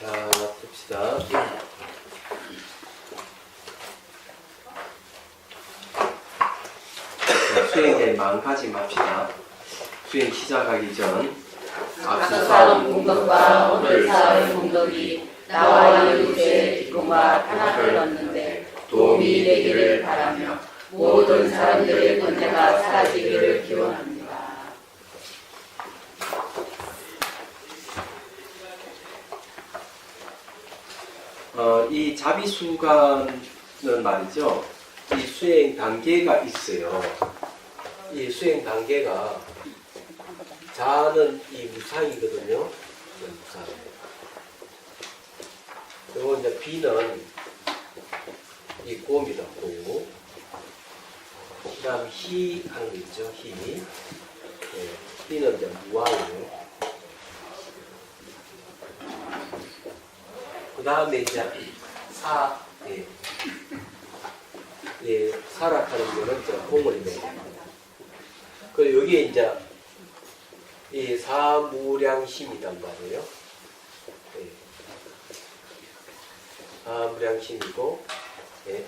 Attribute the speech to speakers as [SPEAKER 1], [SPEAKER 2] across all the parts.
[SPEAKER 1] 자, 봅시다. 수행에 마음가짐합시다. 수행 시작하기 전
[SPEAKER 2] 앞서사의 공덕과 오늘 사의 공덕이 나와 이웃의 기쁨과 평화를 얻는데 도움이 되기를 바라며 모든 사람들의 권세가 사라지기를 기원합니다.
[SPEAKER 1] 이 자비수관은 말이죠. 이 수행 단계가 있어요. 이 수행 단계가 자는 이 무상이거든요. 무상. 그리고 이제 비는 이 고입니다. 고. 그 다음 희 하는 거 있죠. 희. 네. 희는 이제 무왕이에요. 그 다음에 이제 사. 예. 예, 사락하는 거는 이제 공을 내요. 그리고 여기에 이제 이 사무량심이란 말이에요. 예. 사무량심이고, 예.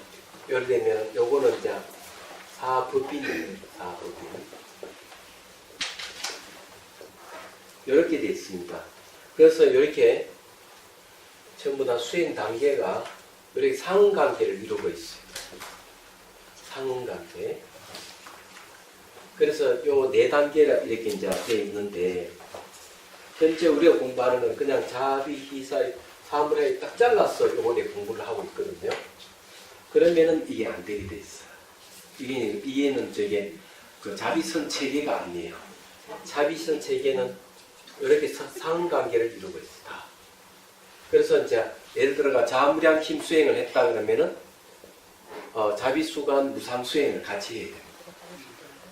[SPEAKER 1] 예를 들면 요거는 이제 사법인이에요. 사법인. 이렇게 되어 있습니다. 그래서 이렇게 전부 다 수행 단계가 이렇게 상관계를 이루고 있어요. 상관계. 그래서 요 네 단계가 이렇게 이제 되어 있는데, 현재 우리가 공부하는 건 그냥 자비, 희사, 사물에 딱 잘라서 요거에 공부를 하고 있거든요. 그러면은 이게 안 되게 돼 있어요. 이게는 저게 그 자비선 체계가 아니에요. 자비선 체계는 이렇게 상관계를 이루고 있다. 그래서 이제 예를 들어가 자무량심 수행을 했다 그러면은 자비수관 무상수행을 같이 해야 됩니다.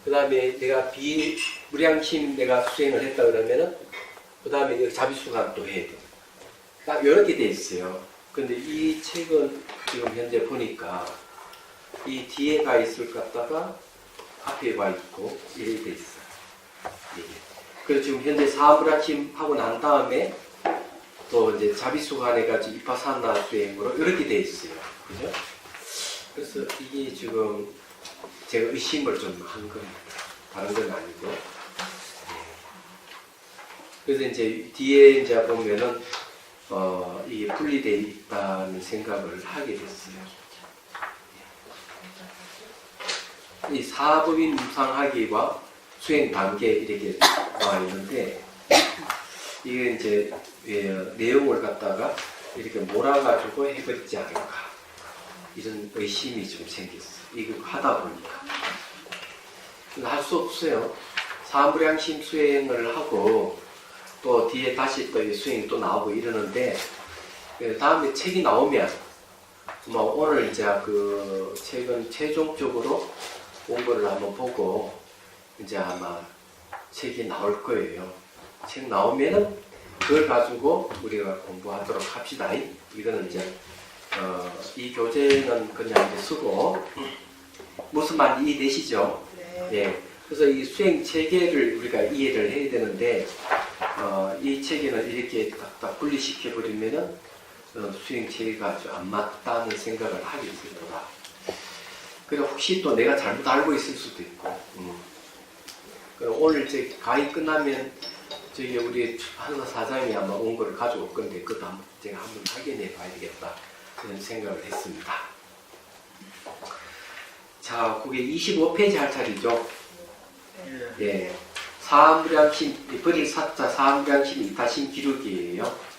[SPEAKER 1] 그 다음에 내가 비무량심 내가 수행을 했다 그러면은 그 다음에 자비수관 또 해야 됩니다. 딱 이렇게 돼 있어요. 근데 이 책은 지금 현재 보니까 이 뒤에 가 있을 것 같다가 앞에 가 있고 이렇게 돼 있어요. 예. 그래서 지금 현재 사무량심 하고 난 다음에 또 이제 자비수관 해가지고 이파사나 수행으로 이렇게 돼 있어요. 그죠? 그래서 이게 지금 제가 의심을 좀 한 겁니다. 다른 건 아니고. 네. 그래서 이제 뒤에 이제 보면은 이게 분리되어 있다는 생각을 하게 됐어요. 이 사법인 무상하기와 수행 단계 이렇게 나와 있는데, 이게 이제 내용을 갖다가 이렇게 몰아가지고 해버리지 않을까, 이런 의심이 좀 생겼어요. 이거 하다 보니까. 할 수 없어요. 사무량심 수행을 하고 또 뒤에 다시 또 수행이 또 나오고 이러는데, 다음에 책이 나오면 뭐 오늘 이제 그 책은 최종적으로 공부를 한번 보고 이제 아마 책이 나올 거예요. 책 나오면은 그걸 가지고 우리가 공부하도록 합시다. 이거는 이제 이 교재는 그냥 이제 쓰고, 무슨 말인지 이해되시죠? 네. 예. 그래서 이 수행 체계를 우리가 이해를 해야 되는데, 이 체계는 이렇게 딱 분리시켜 버리면은 수행 체계가 아주 안 맞다는 생각을 하게 되더라. 그리고 혹시 또 내가 잘못 알고 있을 수도 있고. 그럼 오늘 이제 강의 끝나면 저기 우리 한사 사장이 아마 온 거를 가져올 건데, 그것도 한번 제가 한번 확인해 봐야 되겠다, 그런 생각을 했습니다. 자, 그게 25페이지 할 차례죠. 예. 사무량심, 버릴 사자, 사무량심, 이타심 기록이에요.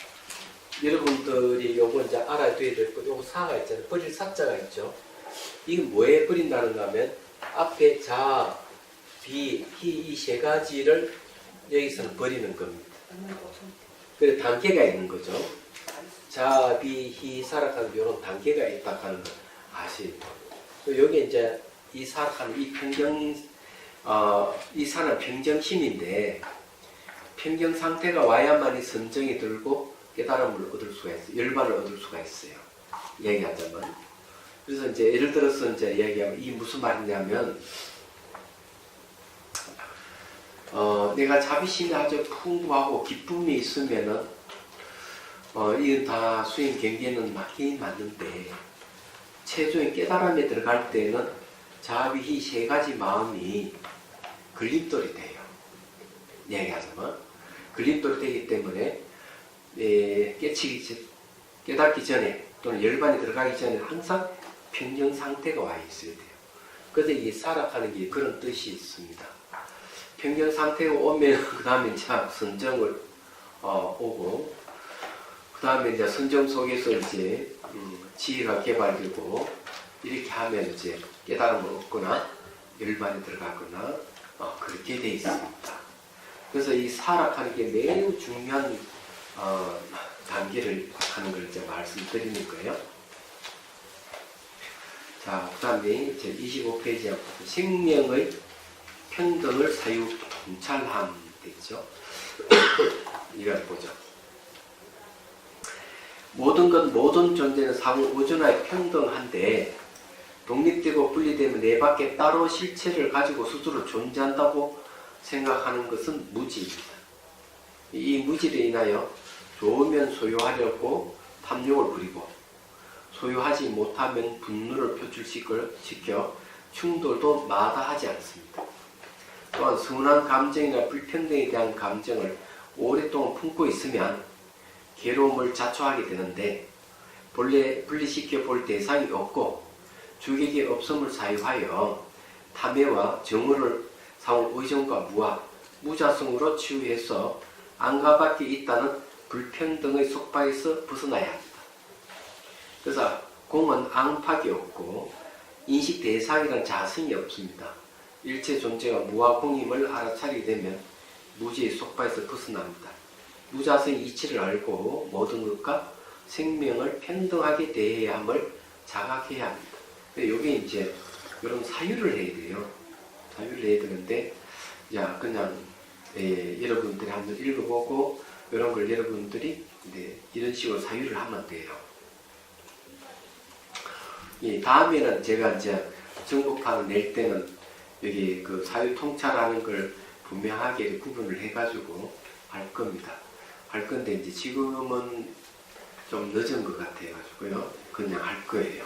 [SPEAKER 1] 여러분들이 요거 이제 알아야 될 거, 요거 사가 있잖아요. 버릴 사자가 있죠. 이건 뭐에 버린다는가 하면, 앞에 자, 비, 희, 이 세 가지를 여기서는 버리는 겁니다. 그래서 단계가 있는 거죠. 자, 비, 희, 사락하는 이런 단계가 있다 하는 거 아시죠? 여기 이제 이 사락하는 이 이 사는 평정심인데, 평정 상태가 와야만이 선정이 들고 깨달음을 얻을 수가 있어요. 열반을 얻을 수가 있어요. 이야기하자면. 그래서 이제 예를 들어서 이제 이야기하면 이 무슨 말이냐면, 내가 자비심이 아주 풍부하고 기쁨이 있으면은 이건 다 수행 경계는 맞긴 맞는데 최종의 깨달음에 들어갈 때는 자비희 세 가지 마음이 걸림돌이 돼요. 얘기하자면 걸림돌이 되기 때문에 깨닫기 전에 또는 열반이 들어가기 전에 항상 평정 상태가 와 있어야 돼요. 그래서 이 살아가는 게 그런 뜻이 있습니다. 평정 상태가 오면 그 다음에 이제 선정을 오고 그 다음에 이제 선정 속에서 이제 지혜가 개발되고 이렇게 하면 이제 깨달음을 얻거나 열반에 들어가거나 그렇게 돼 있습니다. 그래서 이 살아가는 게 매우 중요한 단계를 하는 걸 이제 말씀드리는 거예요. 자, 그 다음에 이제 25페이지에 생명의 평등을 사유 통찰함 되죠. 이걸 보죠. 모든 존재는 상호 우주나에 평등한데 독립되고 분리되면 내 밖에 따로 실체를 가지고 스스로 존재한다고 생각하는 것은 무지입니다. 이 무지로 인하여 좋으면 소유하려고 탐욕을 부리고 소유하지 못하면 분노를 표출시켜 충돌도 마다하지 않습니다. 또한 선한 감정이나 불평등에 대한 감정을 오랫동안 품고 있으면 괴로움을 자초하게 되는데 본래 분리시켜 볼 대상이 없고 주객이 없음을 사유하여 탐욕과 정의를 상호 의존과 무자성으로 치유해서 안과 밖에 있다는 불평등의 속박에서 벗어나야 합니다. 그래서 공은 앙팍이 없고 인식 대상이란 자성이 없습니다. 일체 존재가 무와 공임을 알아차리게 되면 무지의 속박에서 벗어납니다. 무자성의 이치를 알고 모든 것과 생명을 평등하게 대해야 함을 자각해야 합니다. 여기 이제 이런 사유를 해야 돼요. 사유를 해야 되는데, 야, 그냥 여러분들이 한번 읽어보고 이런 걸 여러분들이 이런 식으로 사유를 하면 돼요. 다음에는 제가 이제 정복판을 낼 때는 여기 그 사유 통찰하는 걸 분명하게 구분을 해가지고 할 겁니다. 할 건데 이제 지금은 좀 늦은 것 같아가지고요. 그냥 할 거예요.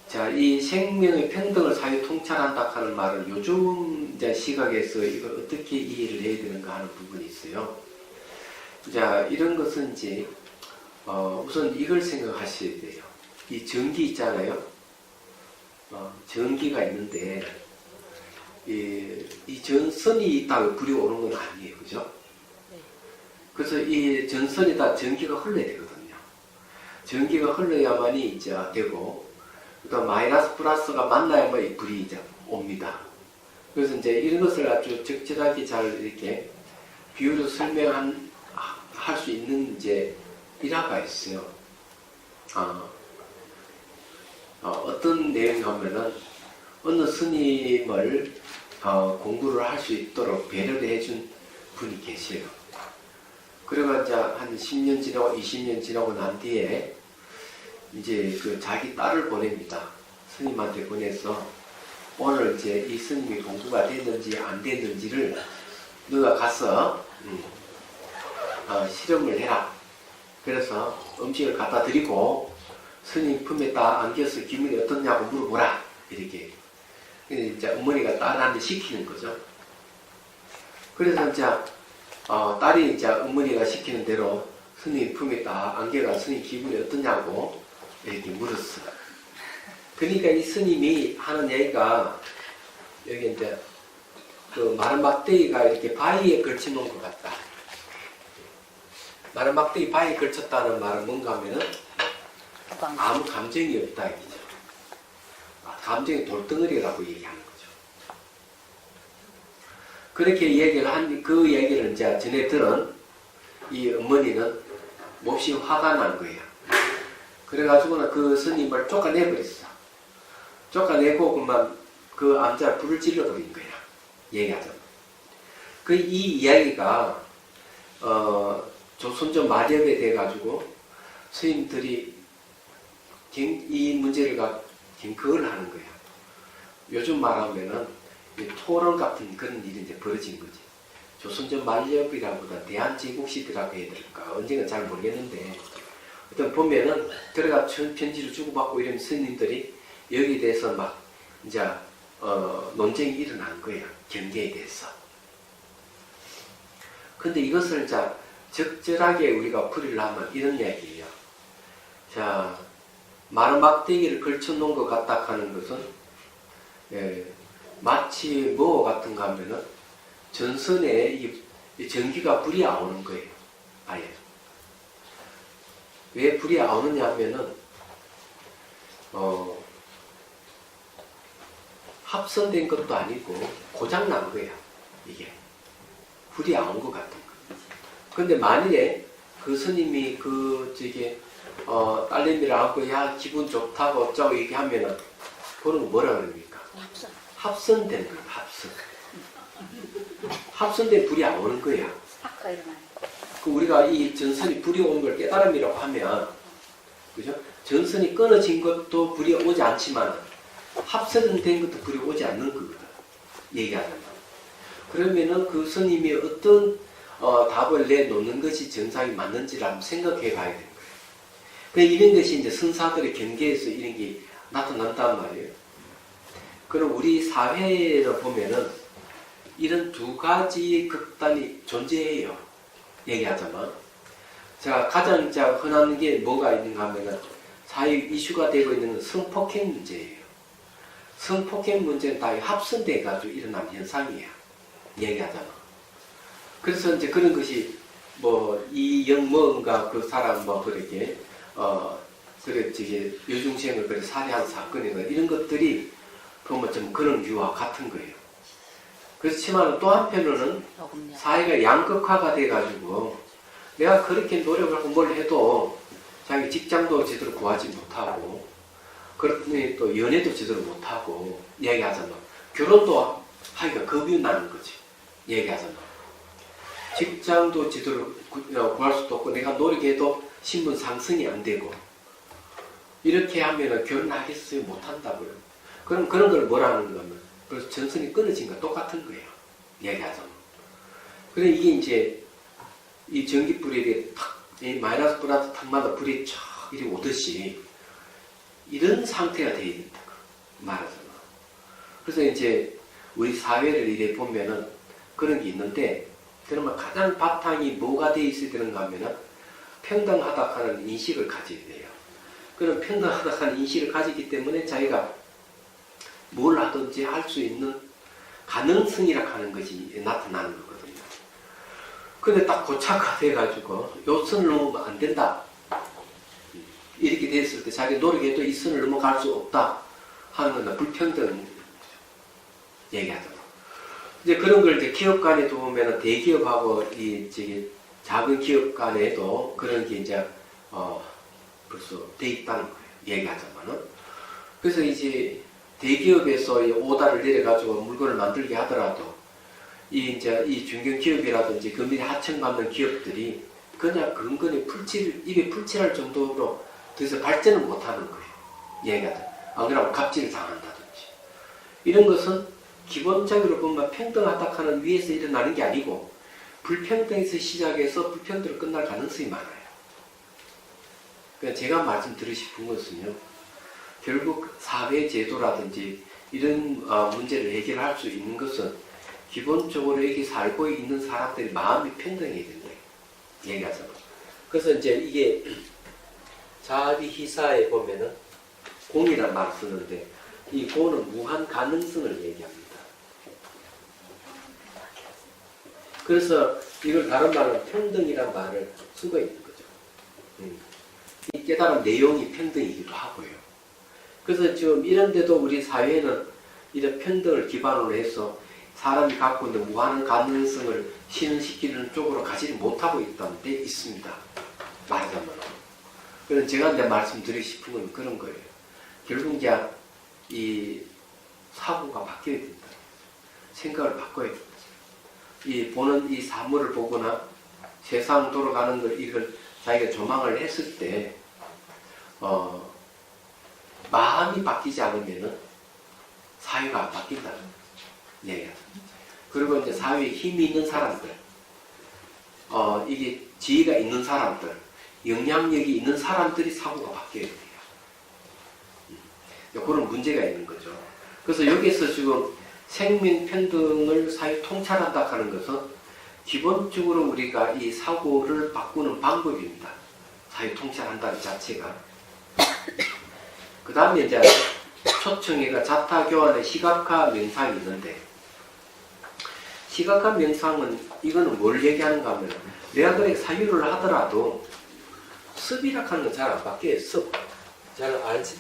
[SPEAKER 1] 자, 이 생명의 평등을 사유 통찰한다 하는 말은 요즘 이제 시각에서 이걸 어떻게 이해를 해야 되는가 하는 부분이 있어요. 자, 이런 것은 이제 우선 이걸 생각하셔야 돼요. 이 전기 있잖아요. 전기가 있는데 이 전선이 있다고 불이 오는 건 아니에요, 그죠? 그래서 이 전선에다 전기가 흘러야 되거든요. 전기가 흘러야만이 이제 되고, 그러니까 마이너스 플러스가 만나야만 이 불이 이제 옵니다. 그래서 이제 이런 것을 아주 적절하게 잘 이렇게 비유로 설명할 수 있는 이제 일화가 있어요. 어떤 내용이냐면은 어느 스님을 공부를 할 수 있도록 배려를 해준 분이 계세요. 그래가 이제 한 10년 지나고 20년 지나고 난 뒤에 이제 그 자기 딸을 보냅니다. 스님한테 보내서 오늘 이제 이 스님이 공부가 됐는지 안 됐는지를 너가 가서 실험을 해라. 그래서 음식을 갖다 드리고 스님 품에 딱 안겨서 기분이 어떻냐고 물어보라. 이렇게. 이제 어머니가 딸한테 시키는 거죠. 그래서 이제 딸이 이제 어머니가 시키는 대로 스님 품에 딱 안겨가 스님 기분이 어떠냐고 이렇게 물었어. 그러니까 이 스님이 하는 얘기가 여기 이제 그 마른 막대기가 이렇게 바위에 걸쳐놓은 것 같다. 마른 막대기 바위에 걸쳤다는 말은 뭔가 하면은 아무 감정이 없다 이거죠. 감정이 돌덩어리라고 얘기하는 거죠. 그렇게 얘기를 한 그 얘기를 이제 전에 들은 이 어머니는 몹시 화가 난 거예요. 그래가지고는 그 스님을 쫓아내버렸어. 쫓아내고 그만 그 암자를 불을 질러버린 거야. 얘기하자면. 이 이야기가 조선조 마렵에 돼가지고 스님들이 이 문제를 그걸 하는 거야. 요즘 말하면은 토론 같은 그런 일이 이제 벌어진 거지. 조선전 만렵이라보다 대한제국시대라고 해야 될까 언젠가 잘 모르겠는데 어떤 보면은 들어가 편지를 주고받고 이런 스님들이 여기에 대해서 막 이제 논쟁이 일어난 거예요. 경계에 대해서. 근데 이것을 자 적절하게 우리가 풀이를 하면 이런 이야기예요. 자, 마루막대기를 걸쳐 놓은 것 같다 하는 것은 마치 뭐 같은가 하면은 전선에 이 전기가 불이 안 오는 거예요. 아예. 왜 불이 안 오느냐 하면은 합선된 것도 아니고 고장 난 거야. 이게 불이 안 온 것 같은 거. 근데 만일에 그 스님이 딸내미를 안고 야 기분 좋다고 어쩌고 얘기하면은 그런 거 뭐라 그럽니까? 합선된 거야. 합선된 불이 안 오는 거야. 그 우리가 이 전선이 불이 오는 걸 깨달음이라고 하면, 그죠? 전선이 끊어진 것도 불이 오지 않지만 합선된 것도 불이 오지 않는 거거든. 얘기하자면. 그러면은 그 스님이 어떤 답을 내놓는 것이 정상이 맞는지를 한번 생각해 봐야 되는 거예요. 그러니까 이런 것이 이제 선사들의 경계에서 이런 게 나타난단 말이에요. 그럼 우리 사회를 보면은 이런 두 가지 극단이 존재해요. 얘기하자면. 자, 가장 흔한 게 뭐가 있는가 하면은 사회 이슈가 되고 있는 건 성폭행 문제예요. 성폭행 문제는 다 합선돼 가지고 일어난 현상이에요. 얘기하자면. 그래서 이제 그런 것이 이영뭔가 그 사람 그렇게 여중생을 그래 살해한 사건이나 이런 것들이 보면 좀 그런 유와 같은 거예요. 그렇지만 또 한편으로는 사회가 양극화가 돼가지고 내가 그렇게 노력을 하고 뭘 해도 자기 직장도 제대로 구하지 못하고 그렇더니 또 연애도 제대로 못하고 얘기하자면 결혼도 하기가 겁이 나는 거지. 얘기하자면 직장도 제대로 구할 수도 없고 내가 노력해도 신분 상승이 안 되고 이렇게 하면은 결혼하겠어요? 못한다고요. 그럼 그런 걸 뭐라는 거면 그래서 전선이 끊어진 거 똑같은 거예요. 얘기하자면. 그래 이게 이제 이 전기불이 이 마이너스 플러스 탁마다 불이 쫙 이리 오듯이 이런 상태가 되어야 된다. 말하자면. 그래서 이제 우리 사회를 이래 보면은 그런 게 있는데 그러면 가장 바탕이 뭐가 되어 있어야 되는가 하면은 평등하다 하는 인식을 가져야 돼요. 그런 평등하다 하는 인식을 가지기 때문에 자기가 뭘 하든지 할 수 있는 가능성이라 하는 것이 나타나는 거거든요. 근데 딱 고착화 돼가지고 요 선을 넘으면 안 된다. 이렇게 됐을 때 자기 노력해도 이 선을 넘어갈 수 없다 하는 건 불평등 얘기하죠. 이제 그런 걸 이제 기업 간에 보면은 대기업하고 작은 기업 간에도 그런 게 이제 벌써 돼 있다는 거예요. 얘기하자면은. 그래서 이제 대기업에서 이 오다를 내려가지고 물건을 만들게 하더라도 이 중견기업이라든지 금리 하청받는 기업들이 그냥 근근히 입에 풀칠할 정도로 더 이상 발전을 못하는 거예요. 얘기하자. 안 그러면 갑질을 당한다든지. 이런 것은 기본적으로 보면 평등하다 하는 위에서 일어나는 게 아니고 불평등에서 시작해서 불평등으로 끝날 가능성이 많아요. 그러니까 제가 말씀드리고 싶은 것은요. 결국 사회 제도라든지 이런 문제를 해결할 수 있는 것은 기본적으로 여기 살고 있는 사람들이 마음이 평등해야 된다. 얘기하자면. 그래서 이제 이게 자비희사에 보면은 공이란 말을 쓰는데 이 공은 무한 가능성을 얘기합니다. 그래서 이걸 다른 말은 평등이란 말을 쓰고 있는 거죠. 이 깨달은 내용이 평등이기도 하고요. 그래서 지금 이런데도 우리 사회는 이런 평등을 기반으로 해서 사람이 갖고 있는 무한 가능성을 실현시키는 쪽으로 가지 못하고 있다는 데 있습니다. 말하자면. 그래서 제가 이제 말씀드리고 싶은 건 그런 거예요. 결국 이제 이 사고가 바뀌어야 된다. 생각을 바꿔야 된다. 보는 이 사물을 보거나 세상 돌아가는 걸 이걸 자기가 조망을 했을 때 마음이 바뀌지 않으면은 사회가 안 바뀐다는 얘기가. 그리고 이제 사회에 힘이 있는 사람들, 이게 지위가 있는 사람들, 영향력이 있는 사람들이 사고가 바뀌어야 돼요. 그런 문제가 있는 거죠. 그래서 여기서 지금 생명평등을 사회 통찰한다 하는 것은 기본적으로 우리가 이 사고를 바꾸는 방법입니다. 사회 통찰한다는 자체가. 그 다음에 이제 초청회가 자타교환의 시각화 명상이 있는데, 시각화 명상은 이거는 뭘 얘기하는가 하면, 내가 그렇게 사유를 하더라도 습이라 하는 건 잘 안 바뀌어요. 습. 잘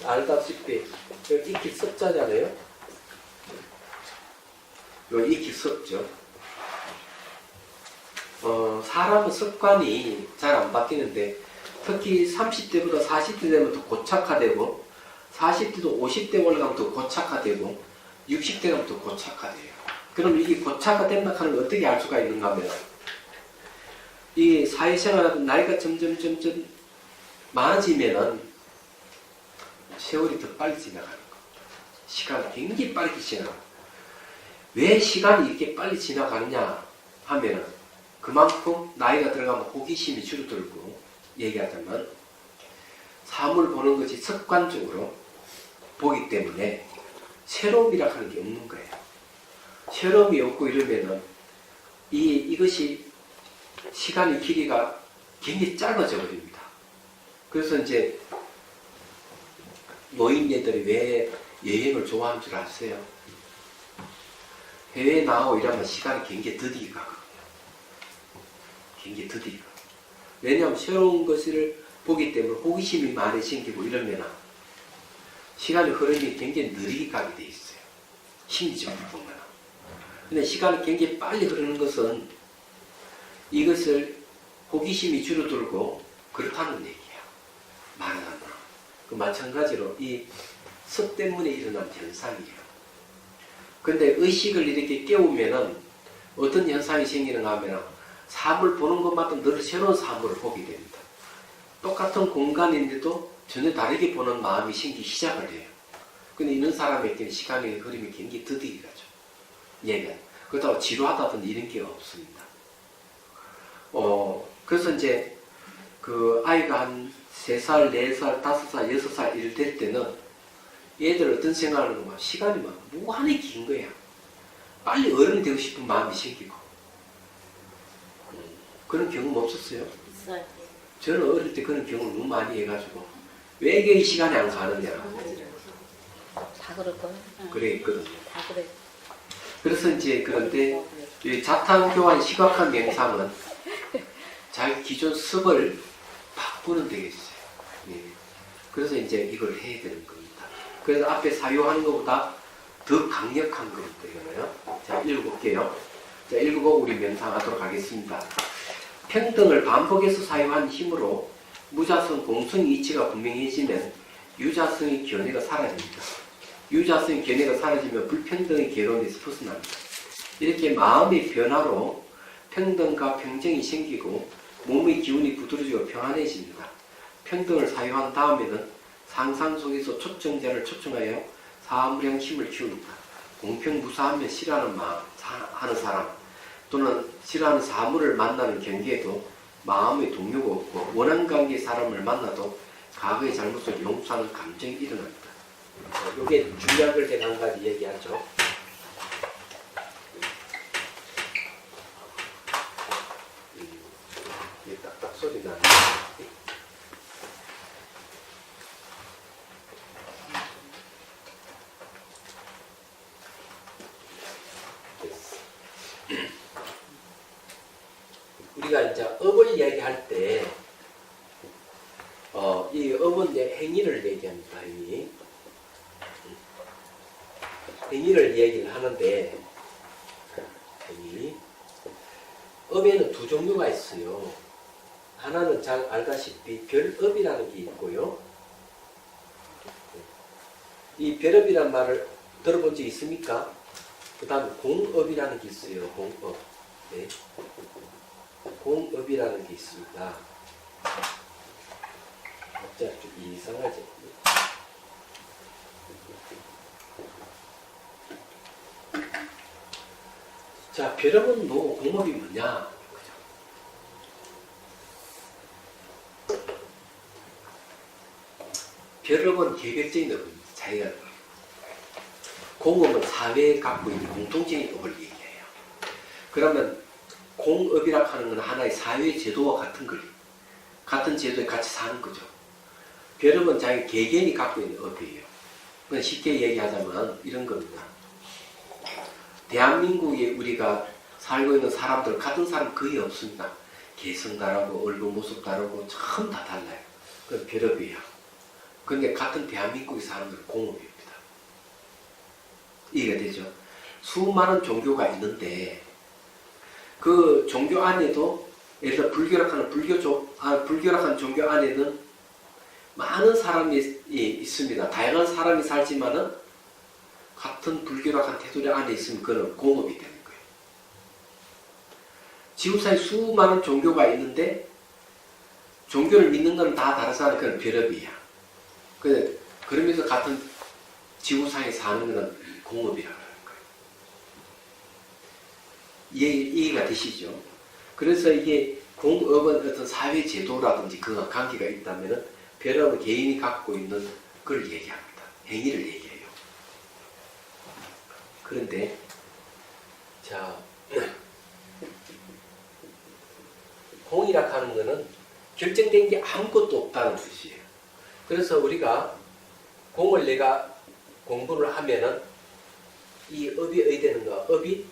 [SPEAKER 1] 알다시피 여기 익히 습자잖아요. 여기 익히 습죠. 사람은 습관이 잘 안 바뀌는데, 특히 30대보다 40대 되면 더 고착화되고, 40대도 50대 올라가면 더 고착화되고, 60대 가면 더 고착화돼요. 그럼 이게 고착화된다 하는 걸 어떻게 알 수가 있는가 하면, 이 사회생활하다 나이가 점점 많아지면은 세월이 더 빨리 지나가는 겁니다. 시간이 굉장히 빨리 지나가요. 왜 시간이 이렇게 빨리 지나가느냐 하면은, 그만큼 나이가 들어가면 호기심이 줄어들고, 얘기하자면 사물 보는 것이 습관적으로 보기 때문에 새로움이라 하는 게 없는 거예요. 새로움이 없고 이러면은 이것이 시간의 길이가 굉장히 짧아져 버립니다. 그래서 이제 노인네들이 왜 여행을 좋아하는 줄 아세요? 해외에 나가고 이러면 시간이 굉장히 더디게 가거든요. 굉장히 더디게 가요. 왜냐하면 새로운 것을 보기 때문에 호기심이 많이 생기고 이러면 시간의 흐름이 굉장히 느리게 가게 돼 있어요. 심리적으로 보면. 근데 시간이 굉장히 빨리 흐르는 것은 이것을 호기심이 줄어들고 그렇다는 얘기야. 말하자면. 그 마찬가지로 이 습 때문에 일어난 현상이에요. 근데 의식을 이렇게 깨우면은 어떤 현상이 생기는가 하면 사물 보는 것마다 늘 새로운 사물을 보게 됩니다. 똑같은 공간인데도 전혀 다르게 보는 마음이 생기기 시작을 해요. 근데 이런 사람에게는 시간의 흐름이 굉장히 더디게 가죠. 얘가. 그렇다고 지루하다든지 이런 게 없습니다. 그래서 이제 그 아이가 한 3살, 4살, 5살, 6살 이럴 될 때는 얘들 어떤 생각을 하는 거야? 시간이 막 무한히 긴 거야. 빨리 어른이 되고 싶은 마음이 생기고. 그런 경험 없었어요?
[SPEAKER 2] 있어요.
[SPEAKER 1] 저는 어릴 때 그런 경험을 너무 많이 해가지고 왜 이게 시간이 안 가느냐.
[SPEAKER 2] 다 그럴걸?
[SPEAKER 1] 그래 있거든요.
[SPEAKER 2] 다 그래.
[SPEAKER 1] 그래서 이제 그런데 이 자탄교환 시각화 명상은 자기 기존 습을 바꾸는 되겠어요. 예. 그래서 이제 이걸 해야 되는 겁니다. 그래서 앞에 사유하는 것보다 더 강력한 겁니다. 이거는요. 자, 읽어볼게요. 자, 읽어보고 우리 명상하도록 하겠습니다. 평등을 반복해서 사유한 힘으로 무자성 공성 이치가 분명해지면 유자성의 견해가 사라집니다. 유자성의 견해가 사라지면 불평등의 괴로움에서 벗어납니다. 이렇게 마음의 변화로 평등과 평정이 생기고 몸의 기운이 부드러지고 평안해집니다. 평등을 사유한 다음에는 상상 속에서 초청자를 초청하여 사물형 힘을 키웁니다. 공평무사하면 싫어하는 하는 사람 또는 싫어하는 사물을 만나는 경계에도 마음의 동요가 없고 원한관계 사람을 만나도 과거의 잘못을 용서하는 감정이 일어납니다. 이게 중요한 걸 제가 한 가지 얘기하죠. 딱딱 소리 나네. 우리가 이제 업을 이야기할 때, 이 업은 이제 행위를 얘기합니다. 행위를 얘기를 하는데, 행위. 업에는 두 종류가 있어요. 하나는 잘 알다시피 별업이라는 게 있고요. 이 별업이란 말을 들어본 적 있습니까? 그 다음에 공업이라는 게 있어요. 공업. 네. 공업이라는 게 있습니다. 좀 이상하죠. 자, 벼락은 뭐 공업이 뭐냐? 벼락은 개별적인 업입니다. 자기가 공업은 사회에 갖고 있는 공통적인 업을 얘기해요. 그러면 공업이라 하는 건 하나의 사회 제도와 같은 거예요. 같은 제도에 같이 사는 거죠. 벼락은 자기 개개인이 갖고 있는 업이에요. 그냥 쉽게 얘기하자면 이런 겁니다. 대한민국에 우리가 살고 있는 사람들 같은 사람 거의 없습니다. 개성 다르고 얼굴 모습 다르고 참 다 달라요. 그건 벼락이에요. 근데 같은 대한민국의 사람들은 공업입니다. 이해가 되죠? 수많은 종교가 있는데 그 종교 안에도 예를 들어 불교라는 불교라는 종교 안에는 많은 사람이 있습니다. 다양한 사람이 살지만은 같은 불교라는 테두리 안에 있으면 그건 공업이 되는 거예요. 지구상에 수많은 종교가 있는데 종교를 믿는 건 다 다르잖아요. 그건 벼락이야. 그러면서 같은 지구상에 사는 것은 공업이라고 하는 거예요. 이해가 되시죠? 그래서 이게 공업은 어떤 사회 제도라든지 그와 관계가 있다면 벼락은 개인이 갖고 있는 걸 얘기합니다. 행위를 얘기해요. 그런데 자 공이라 하는 것은 결정된 게 아무것도 없다는 뜻이에요. 그래서 우리가 공을 내가 공부를 하면은 이 업이 어디 되는가? 업이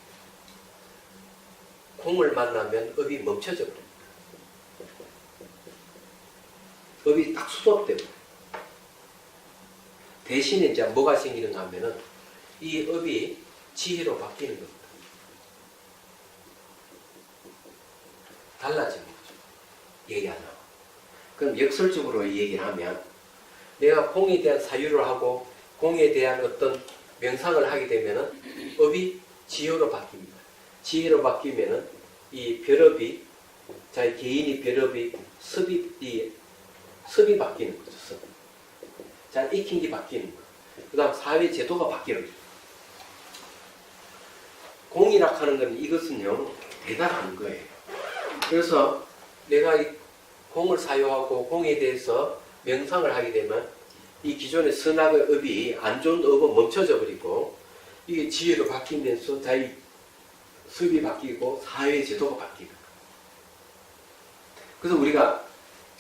[SPEAKER 1] 공을 만나면 업이 멈춰져 버립니다. 업이 딱 수속되고 대신에 이제 뭐가 생기는가 하면은 이 업이 지혜로 바뀌는 겁니다. 달라지는 거죠. 얘기하자면. 그럼 역설적으로 얘기를 하면 내가 공에 대한 사유를 하고 공에 대한 어떤 명상을 하게 되면은 업이 지혜로 바뀝니다. 지혜로 바뀌면은 이 벼락이 자기 개인이 벼락이 습이 바뀌는 거죠. 습. 자, 익힌 게 바뀌는 거. 그 다음 사회 제도가 바뀌는 거죠. 공이라 하는 건 이것은요 대단한 거예요. 그래서 내가 이 공을 사유하고 공에 대해서 명상을 하게 되면 이 기존의 선악의 업이 안 좋은 업은 멈춰져 버리고 이게 지혜로 바뀌면서 자기 습이 바뀌고 사회 제도가 바뀌는 거예요. 그래서 우리가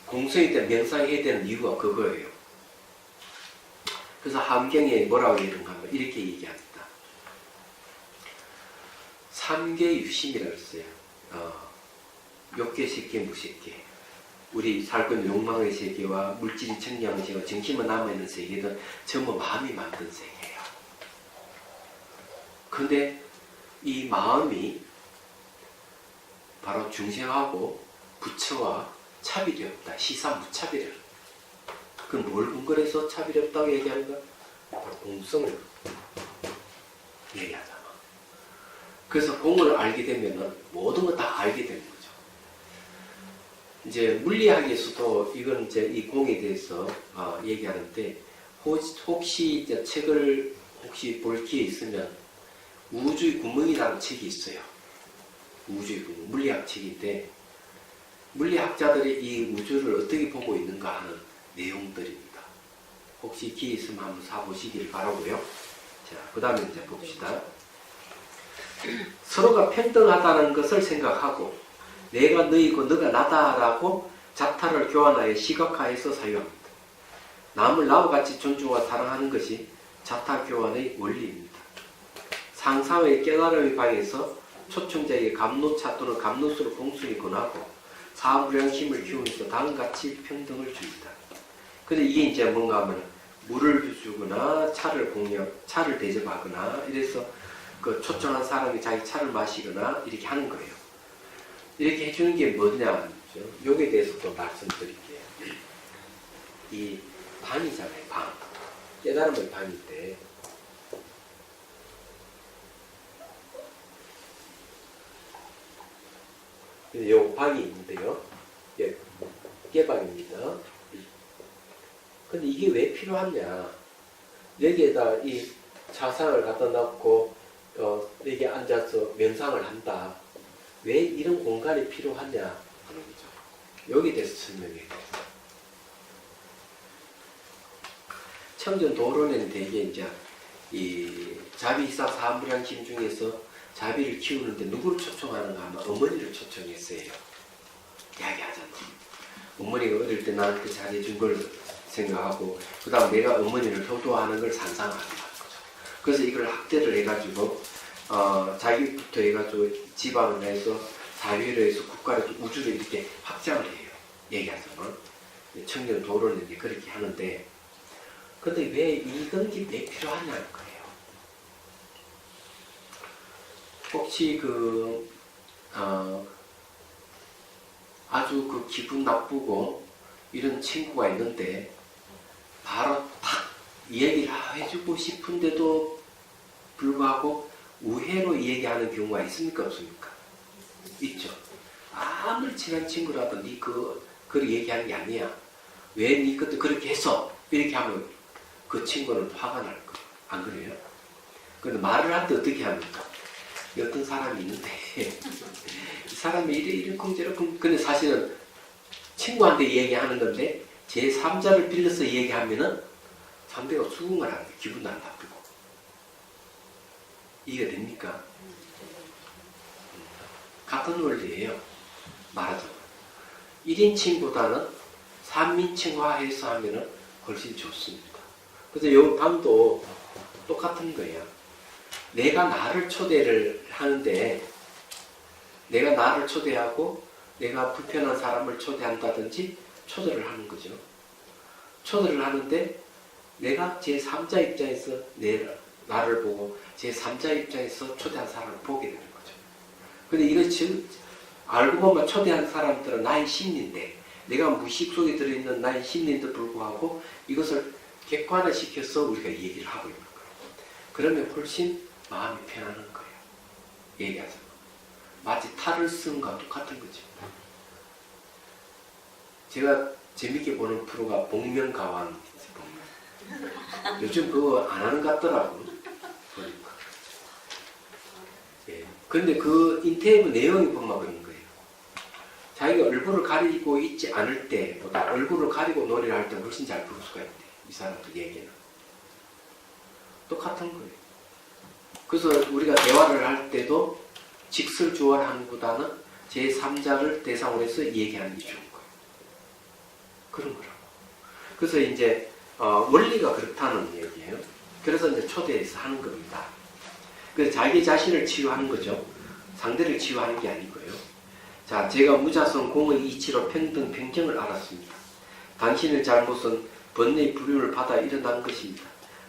[SPEAKER 1] 공성에 대한 명상해야 되는 이유가 그거예요. 그래서 함경에 뭐라고 얘기하는가 하면 이렇게 얘기합니다. 삼계유심이라고 했어요. 욕계, 식계, 무식계. 우리 살고 있는 욕망의 세계와 물질이 청량의 세계와 정신만 남아있는 세계는 전부 마음이 만든 세계예요. 그런데 이 마음이 바로 중생하고 부처와 차별이 없다. 시사무차별이라. 그럼 뭘 근거로 해서 차별이 없다고 얘기하는가? 바로 공성을 얘기하잖아. 그래서 공을 알게 되면 모든 걸 다 알게 되는 거죠. 이제 물리학에서도 이건 이제 이 공에 대해서 얘기하는데 혹시 이제 책을 혹시 볼 기회 있으면 우주의 구멍이라는 책이 있어요. 우주의 구멍, 물리학 책인데 물리학자들이 이 우주를 어떻게 보고 있는가 하는 내용들입니다. 혹시 기회 있으면 한번 사보시길 바라고요. 자, 그 다음에 이제 봅시다. 서로가 평등하다는 것을 생각하고 내가 너이고 너가 나다라고 자타를 교환하여 시각화해서 사유합니다. 남을 나와 같이 존중하고 사랑하는 것이 자타 교환의 원리입니다. 상사의 깨달음에 방해서 초청자에게 감노차 또는 감노수로 공수를 권하고 사무량심을 키우면서 다음같이 평등을 줍니다. 근데 이게 이제 뭔가 하면 물을 주거나 차를 대접하거나 이래서 그 초청한 사람이 자기 차를 마시거나 이렇게 하는 거예요. 이렇게 해주는 게 뭐냐? 여기에 대해서 또 말씀드릴게요. 이 방이잖아요, 방. 깨달음의 방인데 요 방이 있는데요. 예, 깨방입니다. 근데 이게 왜 필요하냐? 여기에다 이 차상을 갖다 놓고 여기 앉아서 명상을 한다. 왜 이런 공간이 필요하냐 하는 거죠. 여기에 대해서 설명해야 돼요. 청전도론에는 대개 이제 이 자비이사 사무량심 중에서 자비를 키우는데 누구를 초청하는가 하면 어머니를 초청했어요. 이야기하잖아. 어머니가 어릴 때 나한테 잘해준 걸 생각하고 그 다음 내가 어머니를 효도하는 걸 상상하는 거죠. 그래서 이걸 학대를 해가지고 자기부터 해가지고 지방을 해서 사회를 해서 국가를 우주를 이렇게 확장을 해요. 얘기하자면 청년 도론은 이제 그렇게 하는데 근데 왜 이건 왜 필요하냐는 거예요. 혹시 아주 기분 나쁘고 이런 친구가 있는데 바로 탁 얘기를 해주고 싶은데도 불구하고 우회로 얘기하는 경우가 있습니까? 없습니까? 있죠. 아무리 친한 친구라도 니 그걸 얘기하는 게 아니야. 왜 니 그때 그렇게 했어? 이렇게 하면 그 친구는 화가 날 거예요. 안 그래요? 그런데 말을 할 때 어떻게 합니까? 어떤 사람이 있는데 이 사람이 이렇게 근데 사실은 친구한테 얘기하는 건데 제3자를 빌려서 얘기하면은 상대가 수긍을 하는데 기분도 안 나쁘고 이해가 됩니까? 같은 원리예요. 말하자면 1인칭보다는 3인칭화해서 하면은 훨씬 좋습니다. 그래서 이 방도 똑같은 거예요. 내가 나를 초대를 하는데 내가 나를 초대하고 내가 불편한 사람을 초대한다든지 초대를 하는 거죠. 초대를 하는데 내가 제3자 입장에서 나를 보고 제3자 입장에서 초대한 사람을 보게 되는 거죠. 근데 이거 지금 알고 보면 초대한 사람들은 나의 심리인데 내가 무의식 속에 들어있는 나의 심리인데도 불구하고 이것을 객관화시켜서 우리가 얘기를 하고 있는 거예요. 그러면 훨씬 마음이 편안한 거예요. 얘기하자면. 마치 탈을 쓴 거와 똑같은 거죠. 제가 재밌게 보는 프로가 복면가왕. 요즘 그거 안 하는 것 같더라고. 보니까. 예. 근데 그 인터뷰 내용이 보면 그런 거예요. 자기가 얼굴을 가리고 있지 않을 때보다 얼굴을 가리고 노래를 할 때 훨씬 잘 부를 수가 있대. 이 사람들 얘기는. 똑같은 거예요. 그래서 우리가 대화를 할 때도 직설주어하는보다는 제3자를 대상으로 해서 얘기하는 게 좋은 거예요. 그런 거라고. 그래서 이제 원리가 그렇다는 얘기예요. 그래서 이제 초대해서 하는 겁니다. 그래서 자기 자신을 치유하는 거죠. 상대를 치유하는 게 아니고요. 자, 제가 무자성 공의 이치로 평등 평정을 알았습니다. 당신의 잘못은 번뇌의 부름을 받아 일어난 것입니다.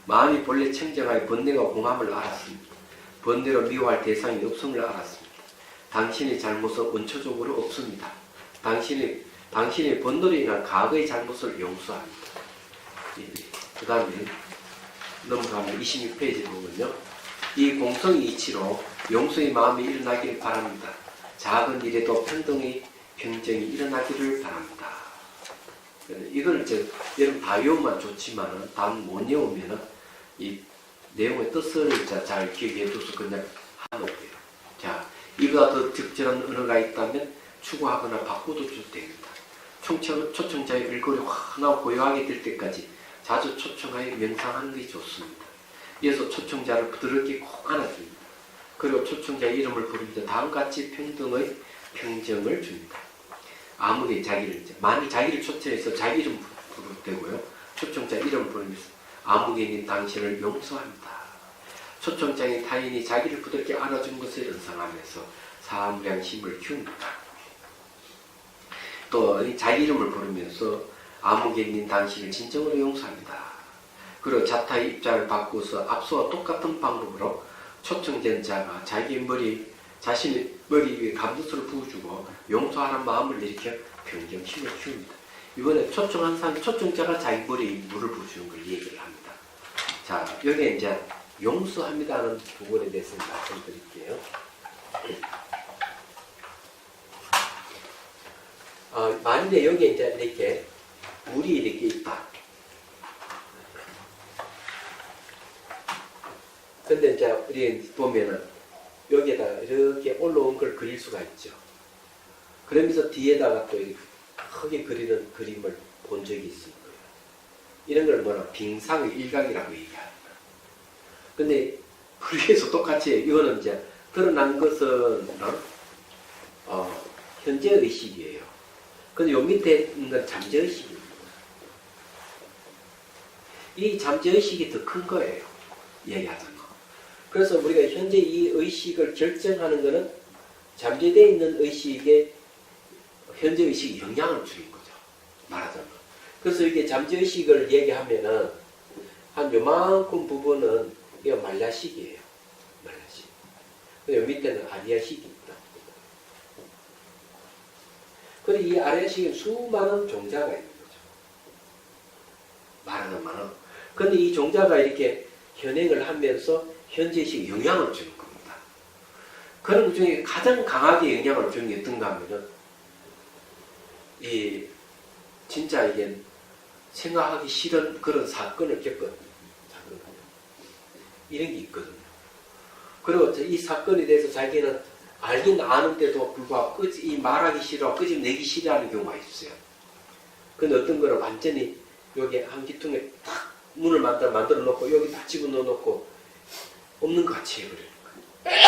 [SPEAKER 1] 마음이 본래 청정하여 번뇌가 공함을 알았습니다. 번뇌로 미워할 대상이 없음을 알았습니다. 당신의 잘못은 원초적으로 없습니다. 당신의 번뇌로 인한 과거의 잘못을 용서합니다. 그 다음에 넘어가면 26페이지 보면요. 이 공성의 이치로 용서의 마음이 일어나길 바랍니다. 작은 일에도 평등의 평정이 일어나기를 바랍니다. 이걸 여러분 다 외우면 좋지만은 다 못 외우면은 이 내용의 뜻을 잘 기억해 둬서 그냥 하는 거예요. 자, 이보다 더 적절한 언어가 있다면 추구하거나 바꿔도 됩니다. 초청자의 얼굴이 환하고 고요하게 될 때까지 자주 초청하여 명상하는 것이 좋습니다. 이어서 초청자를 부드럽게 꼭 안아줍니다. 그리고 초청자의 이름을 부릅니다. 다음같이 평등의 평정을 줍니다. 아무리 만약 자기를 초청해서 자기 이름 부르면 되고요. 초청자 이름을 부르면서 아무개인 당신을 용서합니다. 초청장의 타인이 자기를 부드럽게 안아준 것을 연상하면서 사무량심을 키웁니다. 또 자기 이름을 부르면서 아무개인 당신을 진정으로 용서합니다. 그리고 자타의 입장을 바꾸어서 앞서와 똑같은 방법으로 초청된 자가 자신의 머리 위에 감도수를 부어주고 용서하는 마음을 일으켜 평정심을 키웁니다. 이번에 초청한 사람, 초청자가 자기 머리에 물을 부어주는 걸 얘기를 합니다. 자, 여기에 이제 용서합니다는 부분에 대해서 말씀드릴게요. 만일에 여기에 이제 이렇게 물이 이렇게 있다. 근데 이제 우리 보면은 여기에다 이렇게 올라온 걸 그릴 수가 있죠. 그러면서 뒤에다가 또 이렇게 크게 그리는 그림을 본 적이 있을 거예요. 이런 걸 뭐라 빙상의 일각이라고 얘기합니다. 근데 그래서 똑같이 해요. 이거는 이제 드러난 것은 현재 의식이에요. 근데 요 밑에 있는 건 잠재 의식입니다. 이 잠재 의식이 더 큰 거예요. 얘기하자면. 그래서 우리가 현재 이 의식을 결정하는 것은 잠재되어 있는 의식에 현재 의식이 영향을 주는 거죠. 말하자면. 그래서 이게 잠재 의식을 얘기하면은 한 요만큼 부분은 이거 말라식이에요. 말라식. 근데 요 밑에는 아리아식이 있다. 그리고 이 아리아식에 수많은 종자가 있는 거죠. 말하자면. 근데 이 종자가 이렇게 현행을 하면서 현재의식에 영향을 주는 겁니다. 그런 것 중에 가장 강하게 영향을 주는 게 어떤가 하면은 진짜 이게 생각하기 싫은 그런 사건을 겪은 사건 이런 게 있거든요. 그리고 이 사건에 대해서 자기는 알긴 아는데도 불구하고 이 말하기 싫어, 끄집내기 싫어하는 경우가 있어요. 근데 어떤 거는 완전히 여기 한 기퉁에 탁 문을 만들어 놓고 여기 다 집어넣어 놓고 없는 것 같이 해버리는 거예요.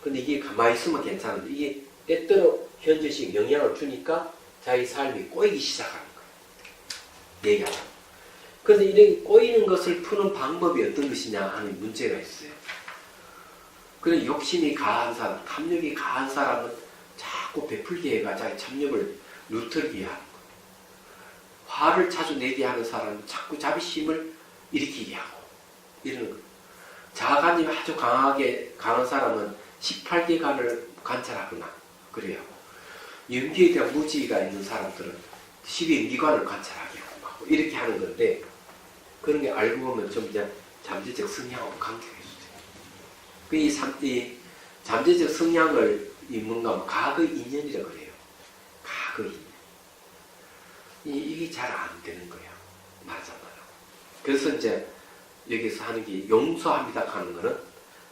[SPEAKER 1] 근데 이게 가만히 있으면 괜찮은데 이게 때때로 현재식 영향을 주니까 자기 삶이 꼬이기 시작하는 거예요. 얘기하자. 그래서 이렇게 꼬이는 것을 푸는 방법이 어떤 것이냐 하는 문제가 있어요. 그래서 욕심이 강한 사람, 탐욕이 강한 사람은 자꾸 베풀게 해가 자기 탐욕을 누틀게 하는 거예요. 화를 자주 내게 하는 사람은 자꾸 자비심을 일으키게 하고 이러는 거예요. 자아관념이 아주 강한 사람은 18개간을 관찰하거나 그래요. 연기에 대한 무지가 있는 사람들은 12연기관을 관찰하게 하고 이렇게 하는 건데 그런 게 알고 보면 좀 이제 잠재적 성향하고 관계가 있어요. 이 잠재적 성향을 뭔가 과거 인연이라고 그래요. 과거 인연. 이게 잘 안 되는 거예요. 말하자면. 그래서 이제 여기서 하는 게 용서합니다 하는 거는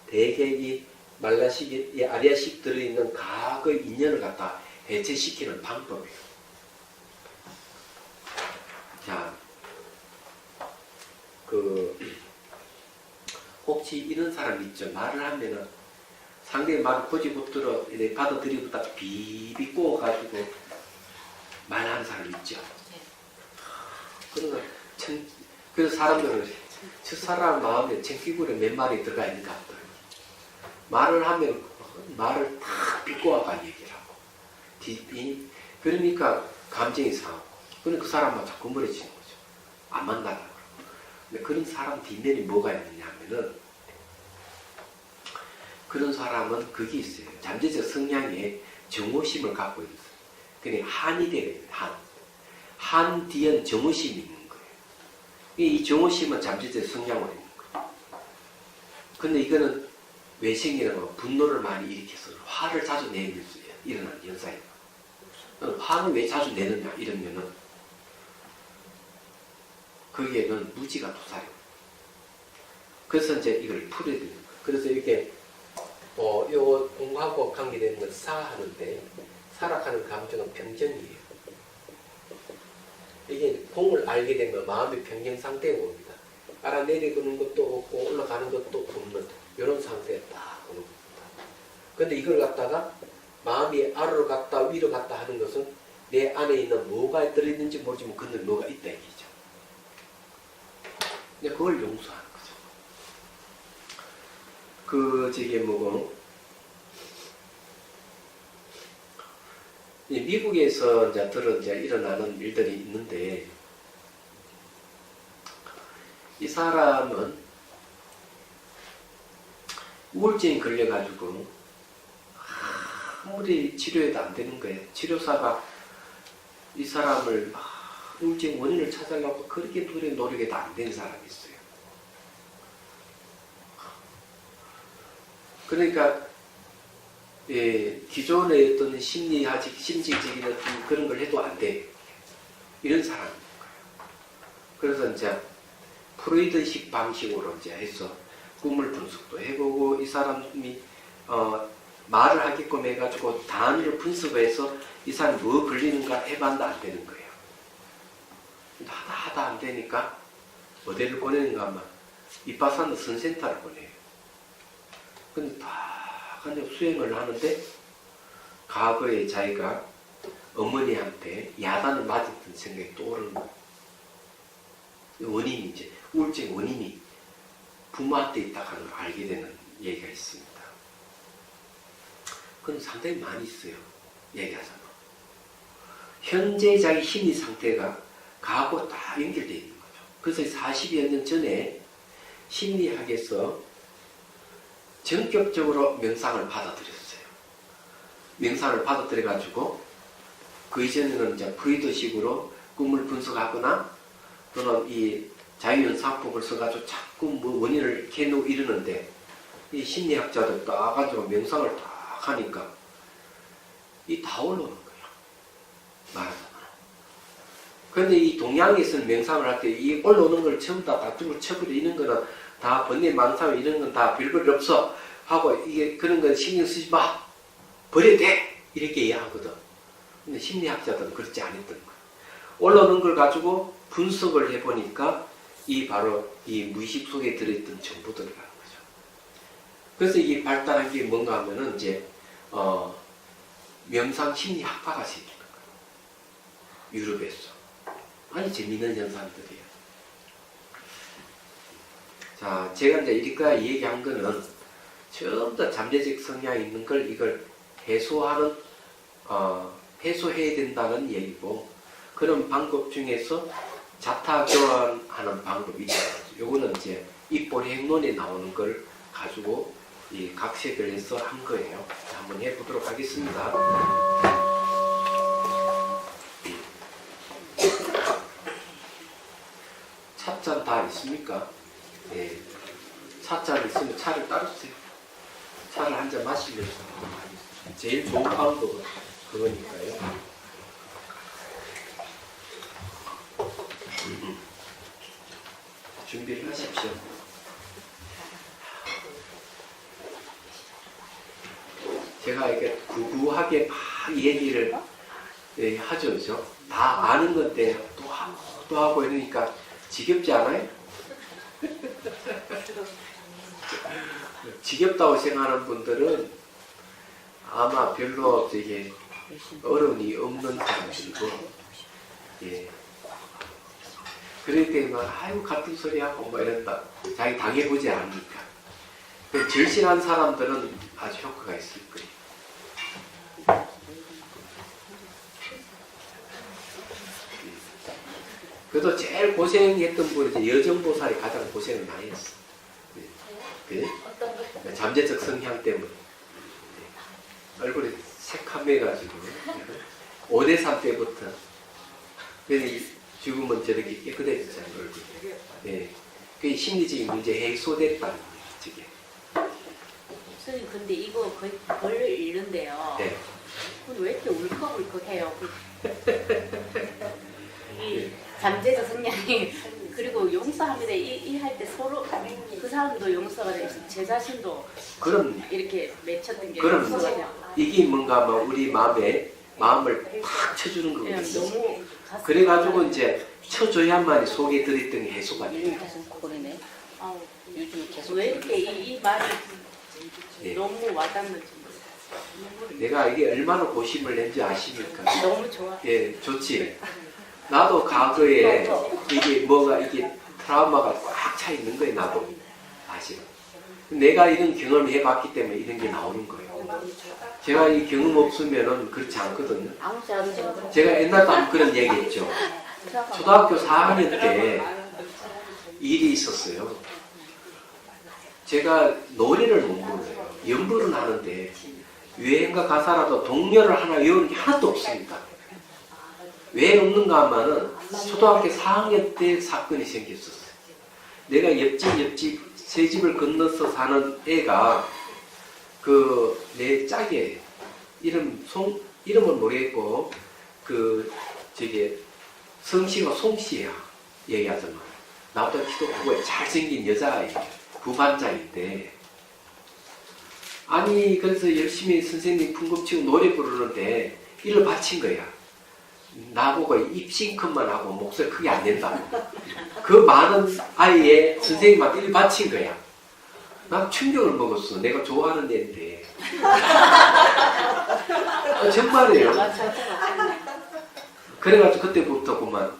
[SPEAKER 1] 대개 이 말라식, 이 아리아식 들어있는 과거 인연을 갖다 해체시키는 방법이에요. 자, 혹시 이런 사람 있죠? 말을 하면은 상대의 말을 고집 못 들어, 받아들이보다 비비 꼬아가지고 말하는 사람 있죠? 그래서 사람들은 저 사람 마음에 챙기구려 몇 마리 들어가 있는 것 같아요. 말을 하면 말을 다 비꼬아가 얘기를 하고 그러니까 감정이 상하고 그러니까 그 사람만 자꾸 멀어지는 거죠. 안 만나려고. 근데 그런 사람 뒷면이 뭐가 있느냐 하면은 그런 사람은 그게 있어요. 잠재적 성향에 정오심을 갖고 있어요. 그러니까 한이 되는 거예요. 한 뒤엔 정오심이 있는 거예요. 이 정오심은 잠재적 성향으로 있는 거예요. 근데 이거는 외생이라는 건 분노를 많이 일으켜서 화를 자주 내면서 일어나는 현상이에요. 화는 왜 자주 내느냐 이러면은 거기에는 무지가 도사리고 그래서 이제 이걸 풀어야 되는 거예요. 그래서 이렇게 요 공하고 관계되는 건 사하는데 사락하는 감정은 평정이에요. 이게 공을 알게 되면 마음의 평정 상태에 옵니다. 알아내리는 것도 없고 올라가는 것도 없는 이런 상태에 딱 오는 겁니다. 근데 이걸 갖다가 마음이 아래로 갔다 위로 갔다 하는 것은 내 안에 있는 뭐가 들어있는지 모르지만 그늘 뭐가 있다 얘기죠. 근데 그걸 용서하는 거죠. 저게 미국에서 이제 일어나는 일들이 있는데 이 사람은 우울증이 걸려가지고 아무리 치료해도 안 되는 거예요. 치료사가 이 사람을 우울증 원인을 찾으려고 그렇게 노력해도 안 되는 사람이 있어요. 그러니까 기존의 어떤 심리적인 어떤 그런 걸 해도 안 돼. 이런 사람인 거예요. 그래서 이제 프로이드식 방식으로 이제 해서 꿈을 분석도 해보고 이 사람이 말을 하게끔 해가지고 단어를 분석해서 이 사람이 뭐 걸리는가 해봤는데 안 되는 거예요. 하다 안 되니까 어디를 보내는가 하면 이빠사는 선센터를 보내요. 근데 다 그냥 수행을 하는데 과거에 자기가 어머니한테 야단을 맞았던 생각이 떠오르는 거예요. 원인이 이제 우울증 원인이 부모한테 있다는 걸 알게 되는 얘기가 있습니다. 그건 상당히 많이 있어요. 얘기하자면. 현재 자기 심리 상태가 과거 다 연결되어 있는 거죠. 그래서 40여 년 전에 심리학에서 전격적으로 명상을 받아들였어요. 명상을 받아들여가지고 그 이전에는 이제 프로이드식으로 꿈을 분석하거나 또는 이 자유연상법을 써가지고 자꾸 뭐 원인을 캐놓고 이러는데 이 심리학자들 딱 가지고 명상을 딱 하니까 이 다 올라오는 거예요. 말하자면. 그런데 이 동양에서는 명상을 할 때 이 올라오는 걸 전부 다 다tum을 쳐버려. 이런 거는 다 번뇌 망상 이런 건 다 별별 없어 하고 이게 그런 건 신경 쓰지 마. 버려야 돼. 이렇게 이해하거든. 근데 심리학자들은 그렇지 않았던 거예요. 올라오는 걸 가지고 분석을 해보니까 이 바로 이 무의식 속에 들어있던 정보들이라는 거죠. 그래서 이게 발달한 게 뭔가 하면은 이제 명상 심리학파가 생기는 거예요. 유럽에서. 아니 재미있는 현상들이에요. 자, 제가 이제 이렇게 얘기한 거는 전부 다 잠재적 성향이 있는 걸 이걸 해소하는 해소해야 된다는 얘기고 그런 방법 중에서 자타 교환하는 방법이 있어요. 요거는 이제 입보리 행론에 나오는 걸 가지고 이 각색을 해서 한 거예요. 자, 한번 해보도록 하겠습니다. 찻잔 다 있습니까? 예. 찻잔 있으면 차를 따르세요. 차를 한 잔 마시면서 제일 좋은 방법은 그거니까요. 준비를 하십시오. 제가 이렇게 구구하게 막 얘기를 하죠, 그죠? 다 아는 건데 또 하고 이러니까 지겹지 않아요? 지겹다고 생각하는 분들은 아마 별로 되게 어려움이 없는 사람들이고, 예. 그럴 때만 아이고 같은 소리 하고 뭐 이런다. 자기 당해보지 않으니까. 절실한 사람들은 아주 효과가 있을 거예요. 그래도 제일 고생했던 분이 여정보살이 가장 고생을 많이 했어. 그래? 잠재적 성향 때문에. 얼굴이 새카매가지고 5대3 때부터 지금은 저렇게 깨끗해졌잖아요, 얼굴이. 예. 그게 심리적인 문제 해소됐다는 거예요,
[SPEAKER 2] 선생님, 근데 이거 거의 벌 이런데요.
[SPEAKER 1] 네.
[SPEAKER 2] 왜 이렇게 울컥울컥해요? 이 잠재적 성향이 그리고 용서합니다. 이 할 때 서로 그 사람도 용서가 되고 제 자신도
[SPEAKER 1] 그럼
[SPEAKER 2] 이렇게 맺혔던 게
[SPEAKER 1] 그럼
[SPEAKER 2] 용서가 돼요.
[SPEAKER 1] 이게 뭔가 뭐 우리 마음을 탁 쳐주는 거거든요.
[SPEAKER 2] 너무
[SPEAKER 1] 그래가지고 이제 쳐줘야만 속에 들어있던 게 해소가 돼요.
[SPEAKER 2] 요즘 계속 그러네. 요즘 계속 왜 이렇게 이 말이
[SPEAKER 1] 예.
[SPEAKER 2] 너무 와닿는지
[SPEAKER 1] 내가 이게 얼마나 고심을 했는지 아십니까?
[SPEAKER 2] 너무 좋아.
[SPEAKER 1] 예, 좋지. 나도 과거에 이게 뭐가 이게 트라우마가 꽉 차 있는 거예요, 나도. 사실은. 내가 이런 경험을 해봤기 때문에 이런 게 나오는 거예요. 제가 이 경험 없으면은 그렇지 않거든요. 제가 옛날도 한번 그런 얘기 했죠. 초등학교 4학년 때 일이 있었어요. 제가 노래를 못 불러요. 연주는 하는데 유행가 가사라도 동요를 하나 외우는 게 하나도 없습니다. 왜 없는가 하면은 초등학교 4학년 때 사건이 생겼었어요. 내가 옆집 새 집을 건너서 사는 애가 내 짝이에요. 이름은 모르겠고 성씨가 송씨야. 얘기하자면 나보다 키도 크고 잘생긴 여자아이예요. 부반장인데, 아니 그래서 열심히 선생님 풍금치고 노래 부르는데 일을 바친 거야. 나보고 입싱크만 하고 목소리 크게 안 낸다고. 그 많은 아이의 선생님한테 일 바친 거야. 난 충격을 먹었어. 내가 좋아하는 애인데. 정말이에요. 그래가지고 그때부터 그만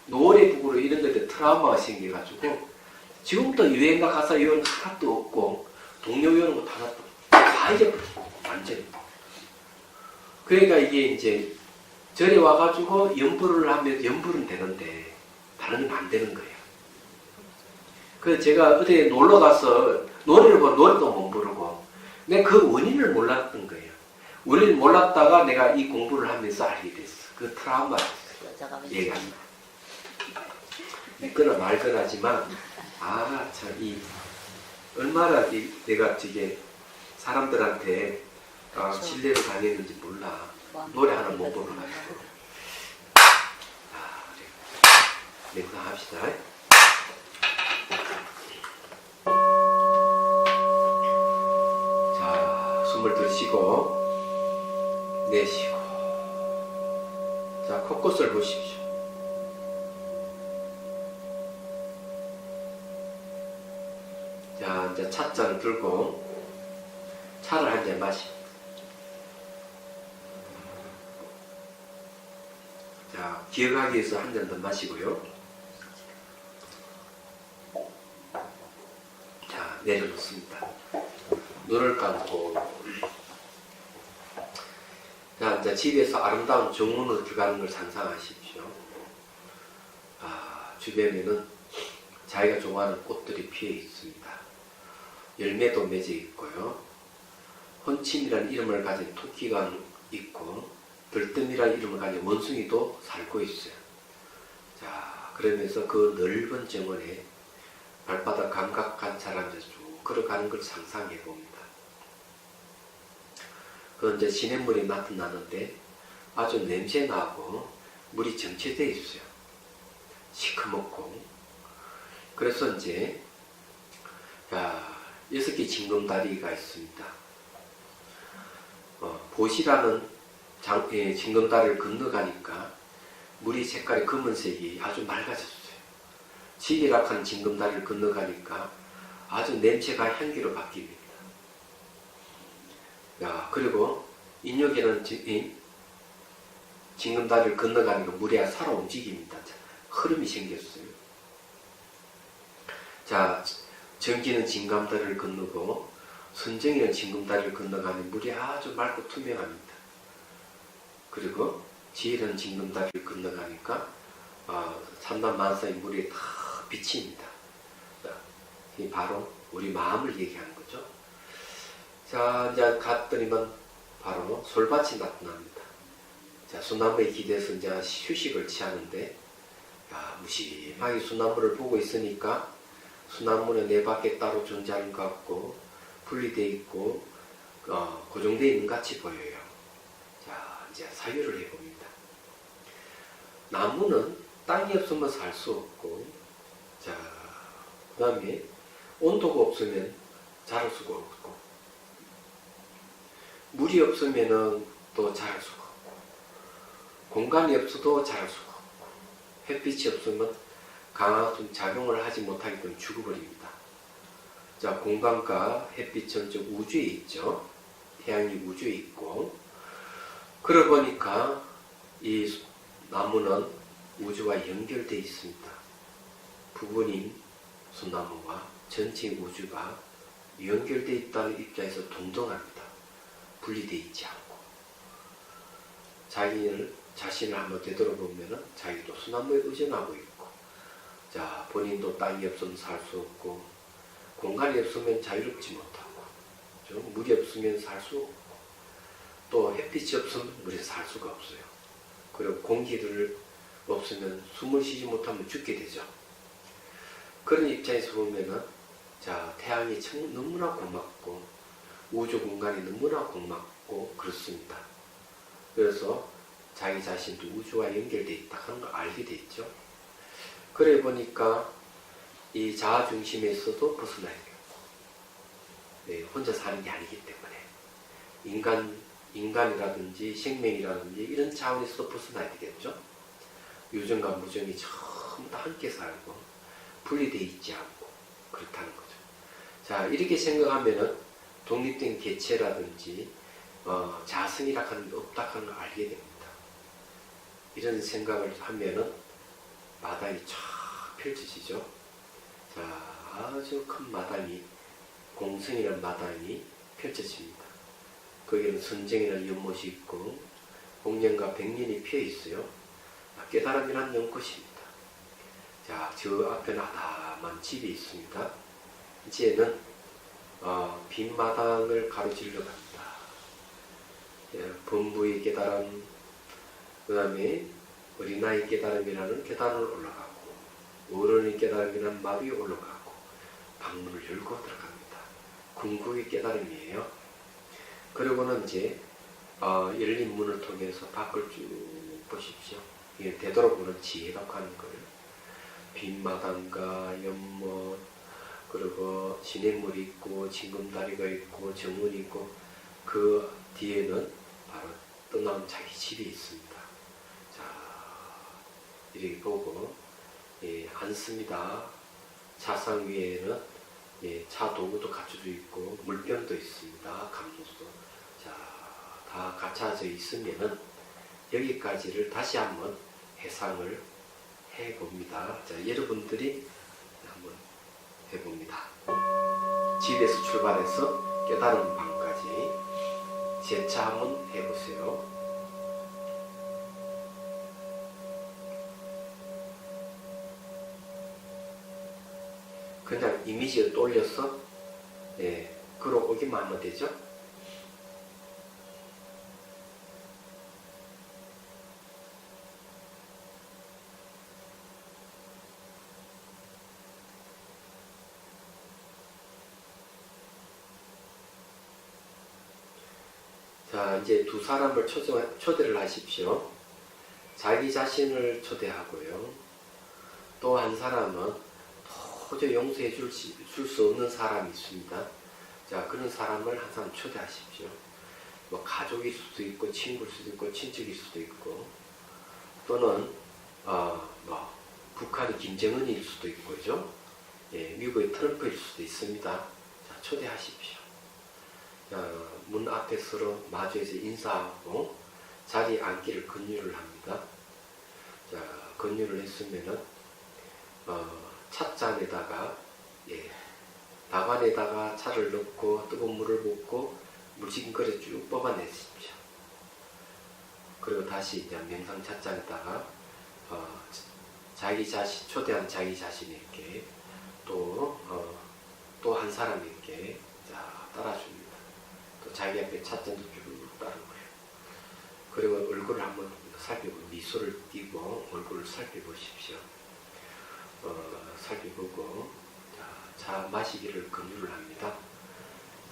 [SPEAKER 1] 노래 부르고 이런 것에 트라우마가 생겨가지고 지금부터 유행가 가사 외우는 거 하나도 없고 동요 외우는 것도 하나도 없고 다 잊어버렸어. 완전히. 그러니까 이게 이제 절에 와가지고 연불을 하면 연불은 되는데 다른 건 안 되는 거예요. 그래서 제가 어디 놀러 가서 노래를 보면 노래도 못 부르고 내가 그 원인을 몰랐던 거예요. 원인을 몰랐다가 내가 이 공부를 하면서 알게 됐어. 그 트라우마였어요. 얘기합니다. 믿거나 말거나 하지만 참 얼마나 내가 저게 사람들한테 신뢰를 당했는지 몰라. 노래 하나 못 부르가지고. 맹상합시다. 자, 숨을 들이쉬고 내쉬고. 자, 코끝을 보십시오. 자, 이제 찻잔을 들고 차를 한 잔 마십니다. 자, 기억하기 위해서 한 잔 더 마시고요. 자, 내려놓습니다. 눈을 감고. 자, 이제 집에서 아름다운 정문으로 들어가는 걸 상상하십시오. 주변에는 자기가 좋아하는 꽃들이 피어 있습니다. 열매도 맺어 있고요. 헌침이라는 이름을 가진 토끼가 있고 들뜸이라는 이름을 가진 원숭이도 살고 있어요. 자, 그러면서 그 넓은 정원에 발바닥 감각 관찰하면서 쭉 걸어가는 걸 상상해 봅니다. 그 이제 시냇물이 나타나는데 아주 냄새나고 물이 정체되어 있어요. 시커멓고. 그래서 이제 6개 징검다리가 있습니다. 보시라는 징검다리를 건너가니까 물이 색깔이 검은색이 아주 맑아졌어요. 지기락한 징검다리를 건너가니까 아주 냄새가 향기로 바뀝니다. 그리고 인력에는 징검다리를 건너가니까 물이 살아 움직입니다. 흐름이 생겼어요. 자, 정기는 징검다리를 건너고 선정이는 징검다리를 건너가니 물이 아주 맑고 투명합니다. 그리고 지혜는 징검다리를 건너가니까 산단만사의 물이 다 비칩니다. 이 바로 우리 마음을 얘기하는 거죠. 자, 이제 갔더니만 바로 솔밭이 나타납니다. 자, 소나무에 기대서 이제 휴식을 취하는데 무심하게 소나무를 보고 있으니까 소나무는 내 밖에 따로 존재하는 것 같고 분리되어 있고 고정되어 있는 것 같이 보여요. 자, 이제 사유를 해봅니다. 나무는 땅이 없으면 살 수 없고, 자, 그 다음에 온도가 없으면 자랄 수가 없고, 물이 없으면 또 자랄 수가 없고, 공간이 없어도 자랄 수가 없고, 햇빛이 없으면 강한 작용을 하지 못하기 때문에 죽어버립니다. 자, 공간과 햇빛 전적 우주에 있죠. 태양이 우주에 있고, 그러고 보니까 이 나무는 우주와 연결되어 있습니다. 부분인 소나무와 전체 우주가 연결되어 있다는 입장에서 동등합니다. 분리되어 있지 않고. 자신을 한번 되돌아보면 자기도 소나무에 의존하고 있고, 자, 본인도 땅이 없으면 살 수 없고, 공간이 없으면 자유롭지 못하고, 물이 없으면 살 수 없고, 또 햇빛이 없으면 물에 살 수가 없어요. 그리고 공기를 없으면 숨을 쉬지 못하면 죽게 되죠. 그런 입장에서 보면은, 자, 태양이 너무나 고맙고, 우주 공간이 너무나 고맙고, 그렇습니다. 그래서 자기 자신도 우주와 연결되어 있다 하는 걸 알게 됐죠. 그래 보니까 이 자아 중심에서도 벗어나야 돼요. 네, 혼자 사는 게 아니기 때문에 인간이라든지 생명이라든지 이런 차원에서 벗어나야 되겠죠. 유정과 무정이 전부 다 함께 살고 분리되어 있지 않고 그렇다는 거죠. 자, 이렇게 생각하면은 독립된 개체라든지 자성이라 하는 게 없다 하는 걸 알게 됩니다. 이런 생각을 하면은 마당이 쫙 펼쳐지죠. 자, 아주 큰 마당이, 공성이라는 마당이 펼쳐집니다. 거기에는 선정이라는 연못이 있고 공년과 백년이 피어 있어요. 깨달음이란 연꽃입니다. 자, 저 앞에는 아담한 집이 있습니다. 이제는 빈 마당을 가로질러 갑니다. 범부의 깨달음, 그 다음에 어린아이 깨달음이라는 계단을 올라가고 어른의 깨달음이라는 말 위에 올라가고 방문을 열고 들어갑니다. 궁극의 깨달음이에요. 그리고는 이제 열린 문을 통해서 밖을 쭉 보십시오. 이게 되돌아보는 지혜라고 하는 거예요. 빈 마당과 연못, 그리고 시냇물이 있고 징검다리가 있고 정원이 있고 그 뒤에는 바로 떠나온 자기 집이 있습니다. 자, 이렇게 보고 앉습니다. 차상 위에는 차 도구도 갖춰져 있고 물병도 있습니다. 감로도. 자, 다 갖춰져 있으면은 여기까지를 다시 한번 해상을 해봅니다. 자, 여러분들이 한번 해봅니다. 집에서 출발해서 깨달은 방까지 재차 한번 해보세요. 그냥 이미지를 떠올려서 걸어오기만 하면 되죠. 자, 이제 두 사람을 초대를 하십시오. 자기 자신을 초대하고요. 또 한 사람은 도저히 용서해 줄 수 없는 사람이 있습니다. 자, 그런 사람을 항상 초대하십시오. 뭐 가족일 수도 있고 친구일 수도 있고 친척일 수도 있고 또는 뭐 북한의 김정은일 수도 있고 그죠? 미국의 트럼프일 수도 있습니다. 자, 초대하십시오. 문 앞에 서로 마주해서 인사하고 자리에 앉기를 권유를 합니다. 자, 권유를 했으면은 찻잔에다가 다관에다가 차를 넣고 뜨거운 물을 붓고 물지근거려 쭉 뽑아내십시오. 그리고 다시 이제 명상 찻잔에다가 자기 자신 초대한 자기 자신에게 또 한 사람에게 따라줍니다. 또 자기 앞에 찻잔도 쭉 따르고요. 그리고 얼굴을 한번 살펴보고 미소를 띠고 얼굴을 살펴보십시오. 살펴보고 자 마시기를 권유를 합니다.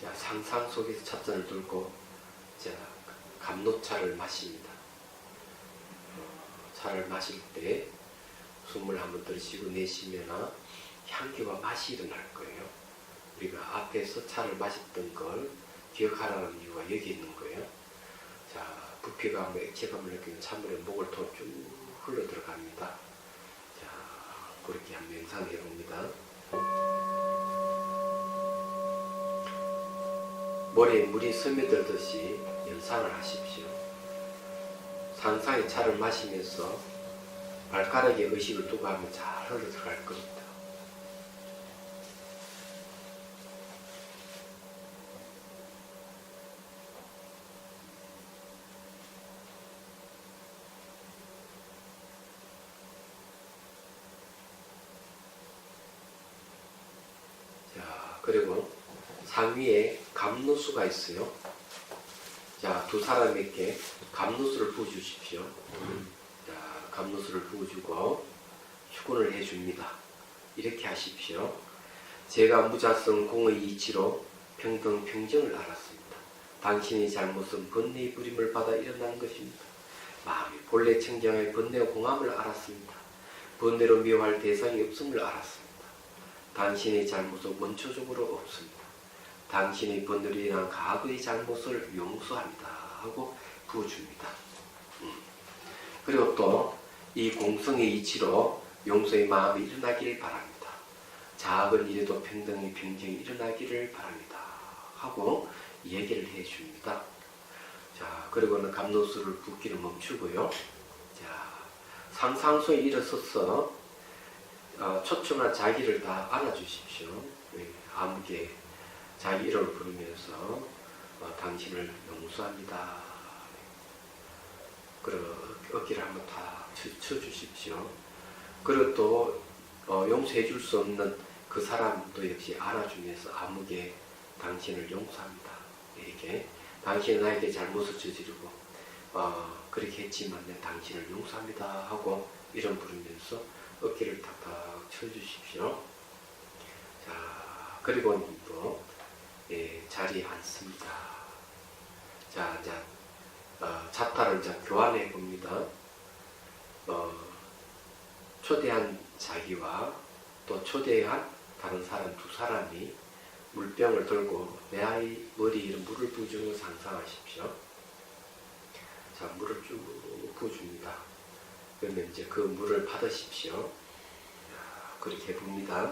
[SPEAKER 1] 자, 상상 속에서 찻잔을 들고 자 감로차를 마십니다. 차를 마실 때 숨을 한번 들이쉬고 내쉬면 향기와 맛이 일어날 거예요. 우리가 앞에서 차를 마셨던 걸 기억하라는 이유가 여기 있는 거예요. 자, 부피감, 액체감을 느끼는 찬물에 목을 통해 쭉 흘러 들어갑니다. 자, 그렇게 한번 명상해 봅니다. 머리에 물이 스며들듯이 연상을 하십시오. 상상의 차를 마시면서 발가락에 의식을 두고 하면 잘 흘러 들어갈 겁니다. 자, 그리고 상위에 감로수가 있어요. 자, 두 사람에게 감로수를 부어주십시오. 자, 감로수를 부어주고 휴군을 해줍니다. 이렇게 하십시오. 제가 무자성 공의 이치로 평등 평정을 알았습니다. 당신의 잘못은 번뇌의 부림을 받아 일어난 것입니다. 마음이 본래 청정의 번뇌와 공함을 알았습니다. 번뇌로 미워할 대상이 없음을 알았습니다. 당신의 잘못은 원초적으로 없습니다. 당신의 번들이나 과거의 잘못을 용서합니다 하고 부어줍니다. 그리고 또 이 공성의 이치로 용서의 마음이 일어나기를 바랍니다. 작은 일에도 평등의 평정이 일어나기를 바랍니다 하고 얘기를 해줍니다. 자, 그리고는 감노수를 붓기를 멈추고요. 자, 상상소에 일어서서 초청한 자기를 다 안아주십시오. 아무개 자기 이름을 부르면서 당신을 용서합니다. 그리고 어깨를 한번 다 쳐주십시오. 그리고 또 용서해 줄 수 없는 그 사람도 역시 안아주면서 아무개 당신을 용서합니다. 이렇게 당신은 나에게 잘못을 저지르고 그렇게 했지만 내 당신을 용서합니다 하고 이름 부르면서 어깨를 탁탁 쳐주십시오. 자, 그리고 또 자리에 앉습니다. 자, 이제 자타를 이제 교환해 봅니다. 초대한 자기와 또 초대한 다른 사람 두 사람이 물병을 들고 내 아이 머리에 물을 부어주는 걸 상상하십시오. 자, 물을 쭉 부어줍니다. 그러면 이제 그 물을 받으십시오. 자, 그렇게 해봅니다.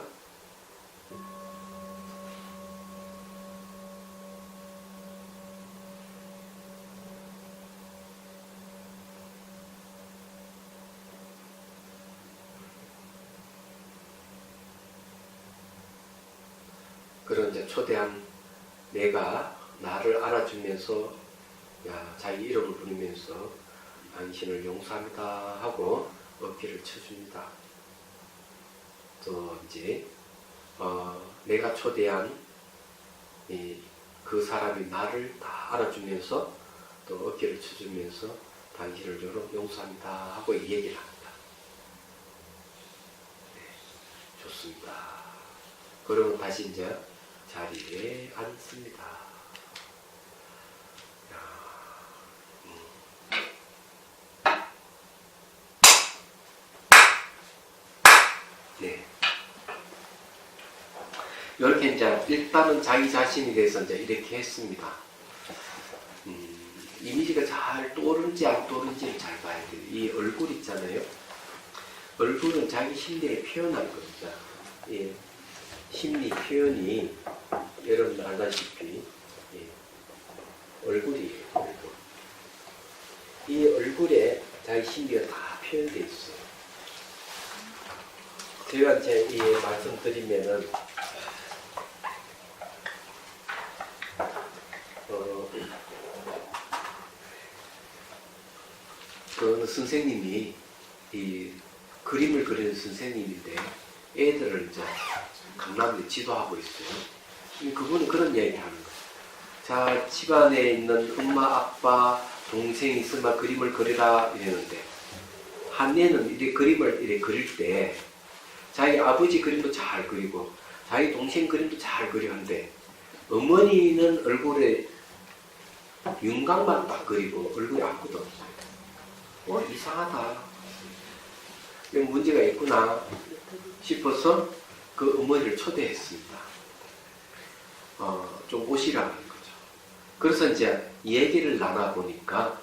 [SPEAKER 1] 그런 이제 초대한 내가 나를 알아주면서 자기 이름을 부르면서 당신을 용서합니다 하고 어깨를 쳐줍니다. 또 이제 내가 초대한 그 사람이 나를 다 알아주면서 또 어깨를 쳐주면서 당신을 용서합니다 하고 이 얘기를 합니다. 네, 좋습니다. 그러면 다시 이제 자리에 앉습니다. 네. 이렇게 이제 일단은 자기 자신에 대해서 이제 이렇게 했습니다. 이미지가 잘 떠오르는지 안 떠오르는지를 잘 봐야 돼요. 이 얼굴 있잖아요. 얼굴은 자기 심리를 표현한 겁니다. 예. 심리 표현이 여러분 알다시피 얼굴이에요. 얼굴. 이 얼굴에 자기 심리가 다 표현되어 있어요. 제가 이제 말씀드리면은 그 어느 선생님이 이 그림을 그리는 선생님인데 애들을 이제 강남에 지도하고 있어요. 그분은 그런 얘기 하는 거예요. 자, 집안에 있는 엄마, 아빠, 동생이 있으면 그림을 그리라 이러는데 한 애는 이렇게 그림을 이렇게 그릴 때 자기 아버지 그림도 잘 그리고 자기 동생 그림도 잘 그리는데 어머니는 얼굴에 윤곽만 딱 그리고 얼굴에 아무것도 없어요. 이상하다. 문제가 있구나 싶어서 그 어머니를 초대했습니다. 좀 오시라는 거죠. 그래서 이제 얘기를 나눠보니까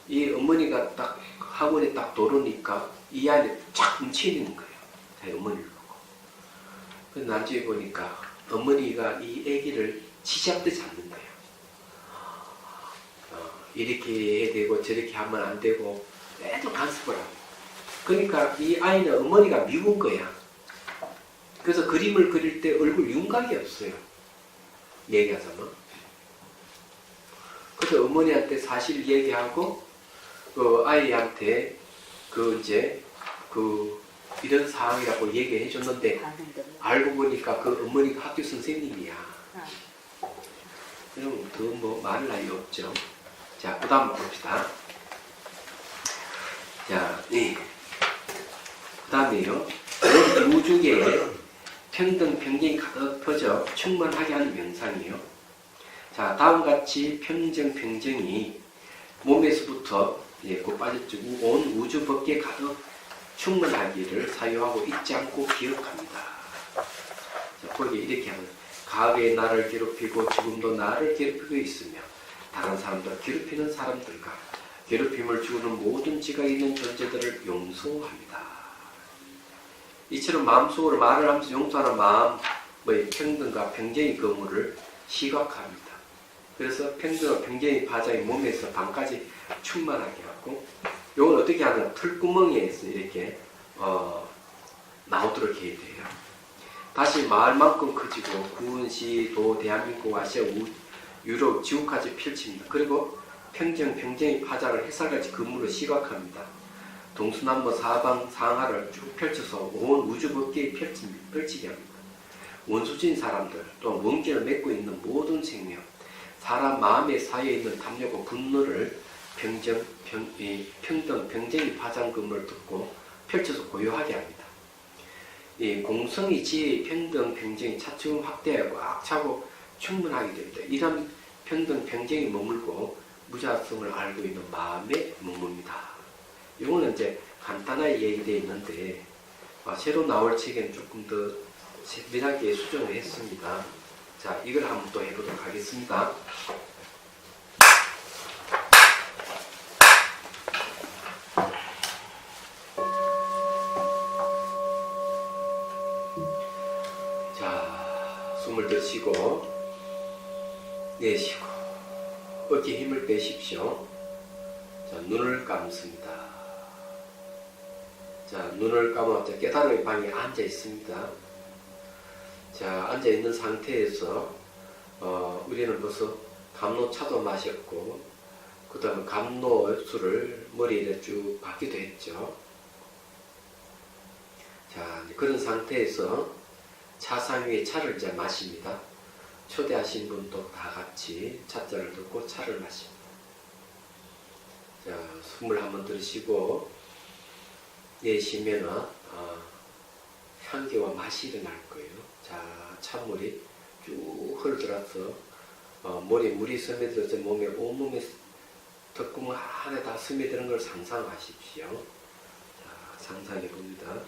[SPEAKER 1] 이 어머니가 딱 학원에 딱 들어오니까 이 안에 쫙 뭉치는 거예요. 자기 어머니를 보고. 그래서 나중에 보니까 어머니가 이 아기를 지잡듯이 잡는 거예요. 이렇게 해야 되고 저렇게 하면 안 되고 계속 간섭을 하고. 그러니까 이 아이는 어머니가 미운 거야. 그래서 그림을 그릴 때 얼굴 윤곽이 없어요. 얘기하자면. 그래서 어머니한테 사실 얘기하고 그 아이한테 이런 상황이라고 얘기해 줬는데 알고 보니까 그 어머니가 학교 선생님이야. 그럼 더 뭐 말할 나위 없죠. 자, 그 다음 봅시다. 자, 그 다음에요. 우주계에 평등, 평정이 가득 퍼져 충만하게 하는 명상이에요. 자, 다음같이 평정, 평정이 몸에서부터 곧 빠졌죠. 온 우주 밖에 가득 충만하기를 사유하고 잊지 않고 기억합니다. 자, 거기 이렇게 하면 과거에 나를 괴롭히고 지금도 나를 괴롭히고 있으며 다른 사람들 괴롭히는 사람들과 괴롭힘을 주는 모든 지가 있는 존재들을 용서합니다. 이처럼 마음속으로 말을 하면서 용서하는 마음의 평등과 평정의 거물을 시각합니다. 그래서 평등과 평정의 바장이 몸에서 방까지 충만하게 하고, 이걸 어떻게 하면 털구멍에서 이렇게 나오도록 해야 돼요. 다시 마을만큼 커지고 구은시, 도, 대한민국, 아시아, 유럽, 지구까지 펼칩니다. 그리고 평정의 파장을 햇살같이 그물로 시각합니다. 동서남북 사방 상하를 쭉 펼쳐서 온 우주 법계에 펼치게 합니다. 원수진 사람들, 또 원기를 맺고 있는 모든 생명, 사람 마음의 사이에 있는 탐욕과 분노를 평등, 평정의 파장 그물을 듣고 펼쳐서 고요하게 합니다. 이 공성의 지혜의 평등, 평정이 차츰 확대하고 꽉 차고 충분하게 됩니다. 이런 평등, 평정이 머물고 무자성을 알고 있는 마음에 머뭅니다. 이거는 이제 간단하게 얘기되어 있는데 새로 나올 책에는 조금 더 세밀하게 수정을 했습니다. 자, 이걸 한번 또 해보도록 하겠습니다. 자, 숨을 들이쉬고 내쉬고 어깨에 힘을 빼십시오. 자, 눈을 감습니다. 자, 눈을 감아 깨달음의 방에 앉아 있습니다. 자, 앉아 있는 상태에서 우리는 벌써 감로차도 마셨고, 그 다음에 감로술을 머리에 쭉 받기도 했죠. 자, 그런 상태에서 차상 위에 차를 이제 마십니다. 초대하신 분도 다 같이 차자를 듣고 차를 마십니다. 자, 숨을 한번 들이쉬고 내쉬면은 향기와 맛이 일어날 거예요. 자, 찬물이 쭉 흘러들어서 머리에 물이 스며들어서 몸에 온몸에 덕구멍 안에 다 스며드는 걸 상상하십시오. 자, 상상해 봅니다.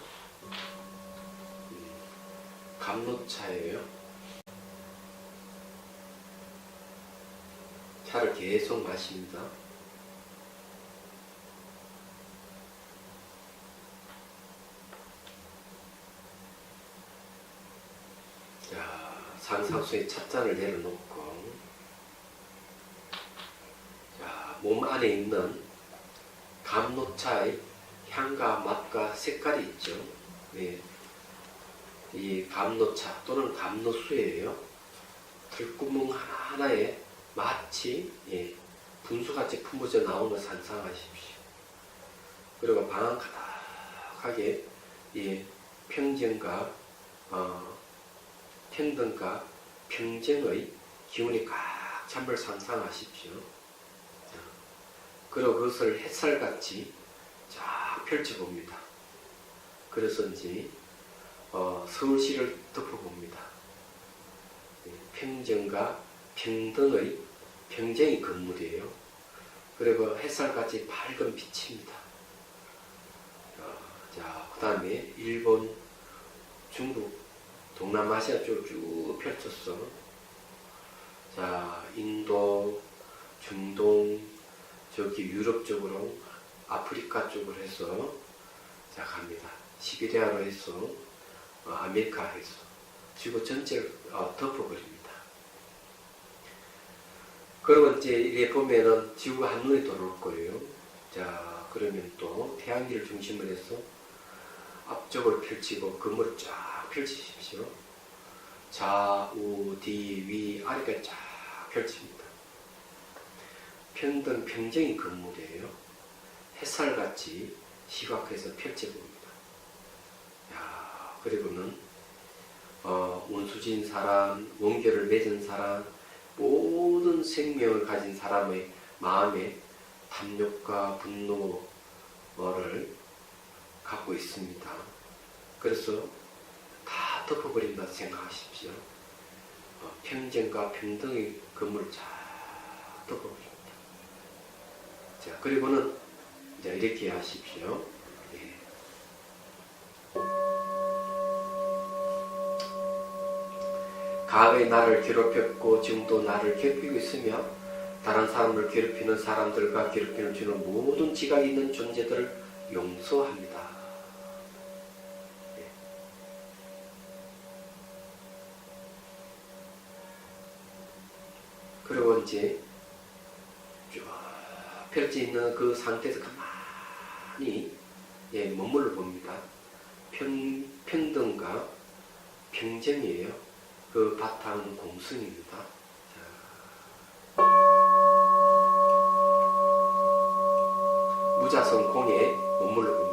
[SPEAKER 1] 감로차예요. 차를 계속 마십니다. 자, 상상속에 찻잔을 내려놓고, 자, 몸 안에 있는 감로차의 향과 맛과 색깔이 있죠. 네. 이 감로차 또는 감로수예요. 들구멍 하나하나에 마치 분수같이 품어져 나오는 걸 상상하십시오. 그리고 방 가득하게 평정과 평등과 평정의 기운이 꽉 찬 걸 상상하십시오. 그리고 그것을 햇살같이 쫙 펼쳐봅니다. 그래서인지 서울시를 덮어봅니다. 평정과 평등의 평정의 건물이에요. 그리고 햇살같이 밝은 빛입니다. 자, 그 다음에 일본, 중국, 동남아시아 쪽을 쭉 펼쳤어. 자, 인도, 중동, 저기 유럽 쪽으로, 아프리카 쪽으로 해서 자, 갑니다. 시베리아로 해서 아메리카 해서 지구 전체를 덮어버립니다. 그리고 이제 이렇게 보면은 지구가 한눈에 들어올 거예요. 자, 그러면 또 태양계를 중심으로 해서 앞쪽을 펼치고 그물을 쫙 펼치십시오. 좌우 뒤 위 아래까지 쫙 펼칩니다. 평등 평정의 건물이에요. 햇살같이 시각해서 펼쳐봅니다. 야, 그리고는 원수진 사람, 원결을 맺은 사람, 모든 생명을 가진 사람의 마음에 탐욕과 분노를 갖고 있습니다. 그래서 다 덮어버린다 생각하십시오. 평정과 평등의 건물을 잘 덮어버립니다. 자, 그리고는 이제 이렇게 하십시오. 과거에 나를 괴롭혔고 지금도 나를 괴롭히고 있으며 다른 사람을 괴롭히는 사람들과 괴롭힘을 주는 모든 지각이 있는 존재들을 용서합니다. 예. 그리고 이제 쭉 펼쳐 있는 그 상태에서 가만히 머물러 봅니다. 평등과 평정이에요. 그 바탕은 공성입니다. 자. 무자성 공에 머물러 봅니다.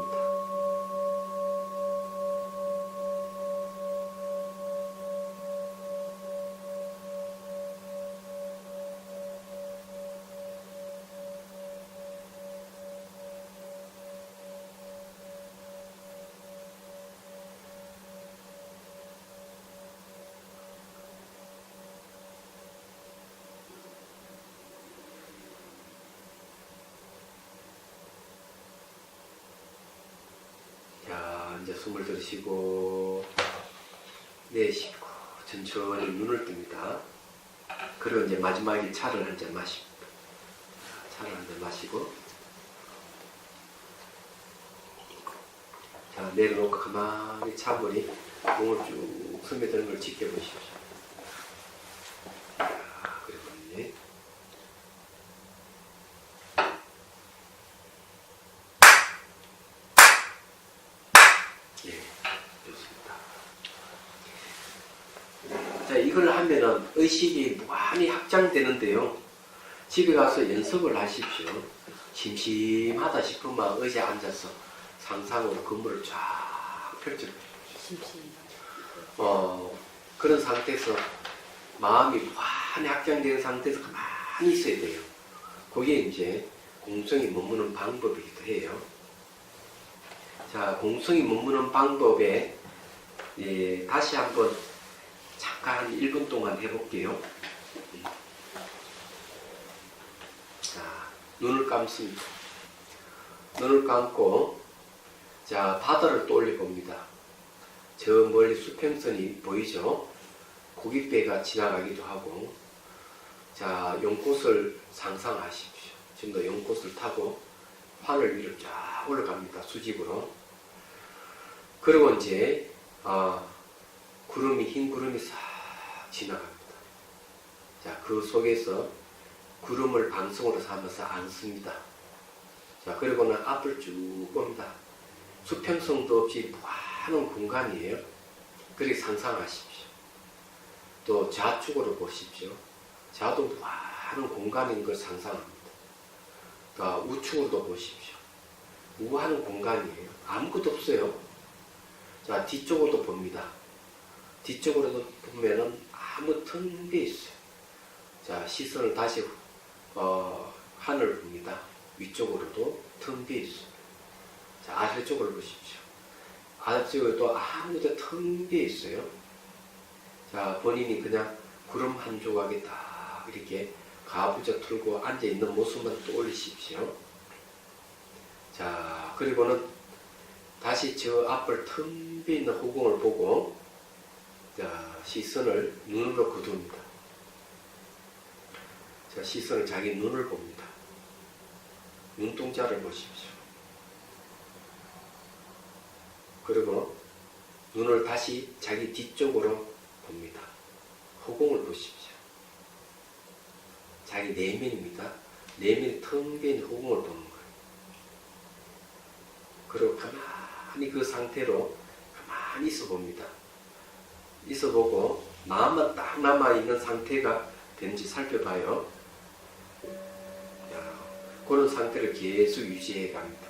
[SPEAKER 1] 자, 이제 숨을 들이쉬고 내쉬고 천천히 눈을 뜹니다. 그리고 이제 마지막에 차를 한 잔 마십니다. 차를 한 잔 마시고 자, 내려놓고 가만히 차분히 공을 쭉 스며드는 걸 지켜보십시오. 자, 그리고 이제 예, 좋습니다. 자, 이걸 하면은 의식이 무한히 확장되는데요. 집에 가서 연습을 하십시오. 심심하다 싶으면 의자에 앉아서 상상으로 건물을 쫙 펼쳐보십시오. 그런 상태에서 마음이 무한히 확장되는 상태에서 가만히 있어야 돼요. 그게 이제 공성이 머무는 방법이기도 해요. 자, 공성이 머무는 방법에 다시 한번 잠깐 1분 동안 해볼게요. 자, 눈을 감습니다. 눈을 감고 자, 바다를 떠올려 봅니다. 저 멀리 수평선이 보이죠? 고깃배가 지나가기도 하고 자, 연꽃을 상상하십시오. 지금도 연꽃을 타고 하늘 위로 쫙 올라갑니다. 수직으로. 그리고 이제 구름이 흰 구름이 싹 지나갑니다. 자, 그 속에서 구름을 방송으로 삼아서 앉습니다. 자, 그리고는 앞을 쭉 봅니다. 수평성도 없이 무한한 공간이에요. 그렇게 상상하십시오. 또 좌측으로 보십시오. 좌도 무한한 공간인 걸 상상합니다. 또 우측으로도 보십시오. 무한한 공간이에요. 아무것도 없어요. 자, 뒤쪽으로도 봅니다. 뒤쪽으로도 보면은 아무 텅 비어 있어요. 자, 시선을 다시 하늘을 봅니다. 위쪽으로도 텅 비어 있어요. 자, 아래쪽으로 보십시오. 아래쪽에도 아무데도 텅 비어 있어요. 자, 본인이 그냥 구름 한 조각에 딱 이렇게 가부좌 틀고 앉아있는 모습만 떠올리십시오. 자, 그리고는 다시 저 앞을 텅 비어 있는 허공을 보고 자, 시선을 눈으로 거둡니다. 자, 시선을 자기 눈을 봅니다. 눈동자를 보십시오. 그리고 눈을 다시 자기 뒤쪽으로 봅니다. 허공을 보십시오. 자기 내면입니다. 내면이 텅 비인 허공을 보는 거예요. 그리고 가만히 그 상태로 가만히 있어 봅니다. 있어 보고 마음만 딱 남아있는 상태가 되는지 살펴봐요. 자, 그런 상태를 계속 유지해 갑니다.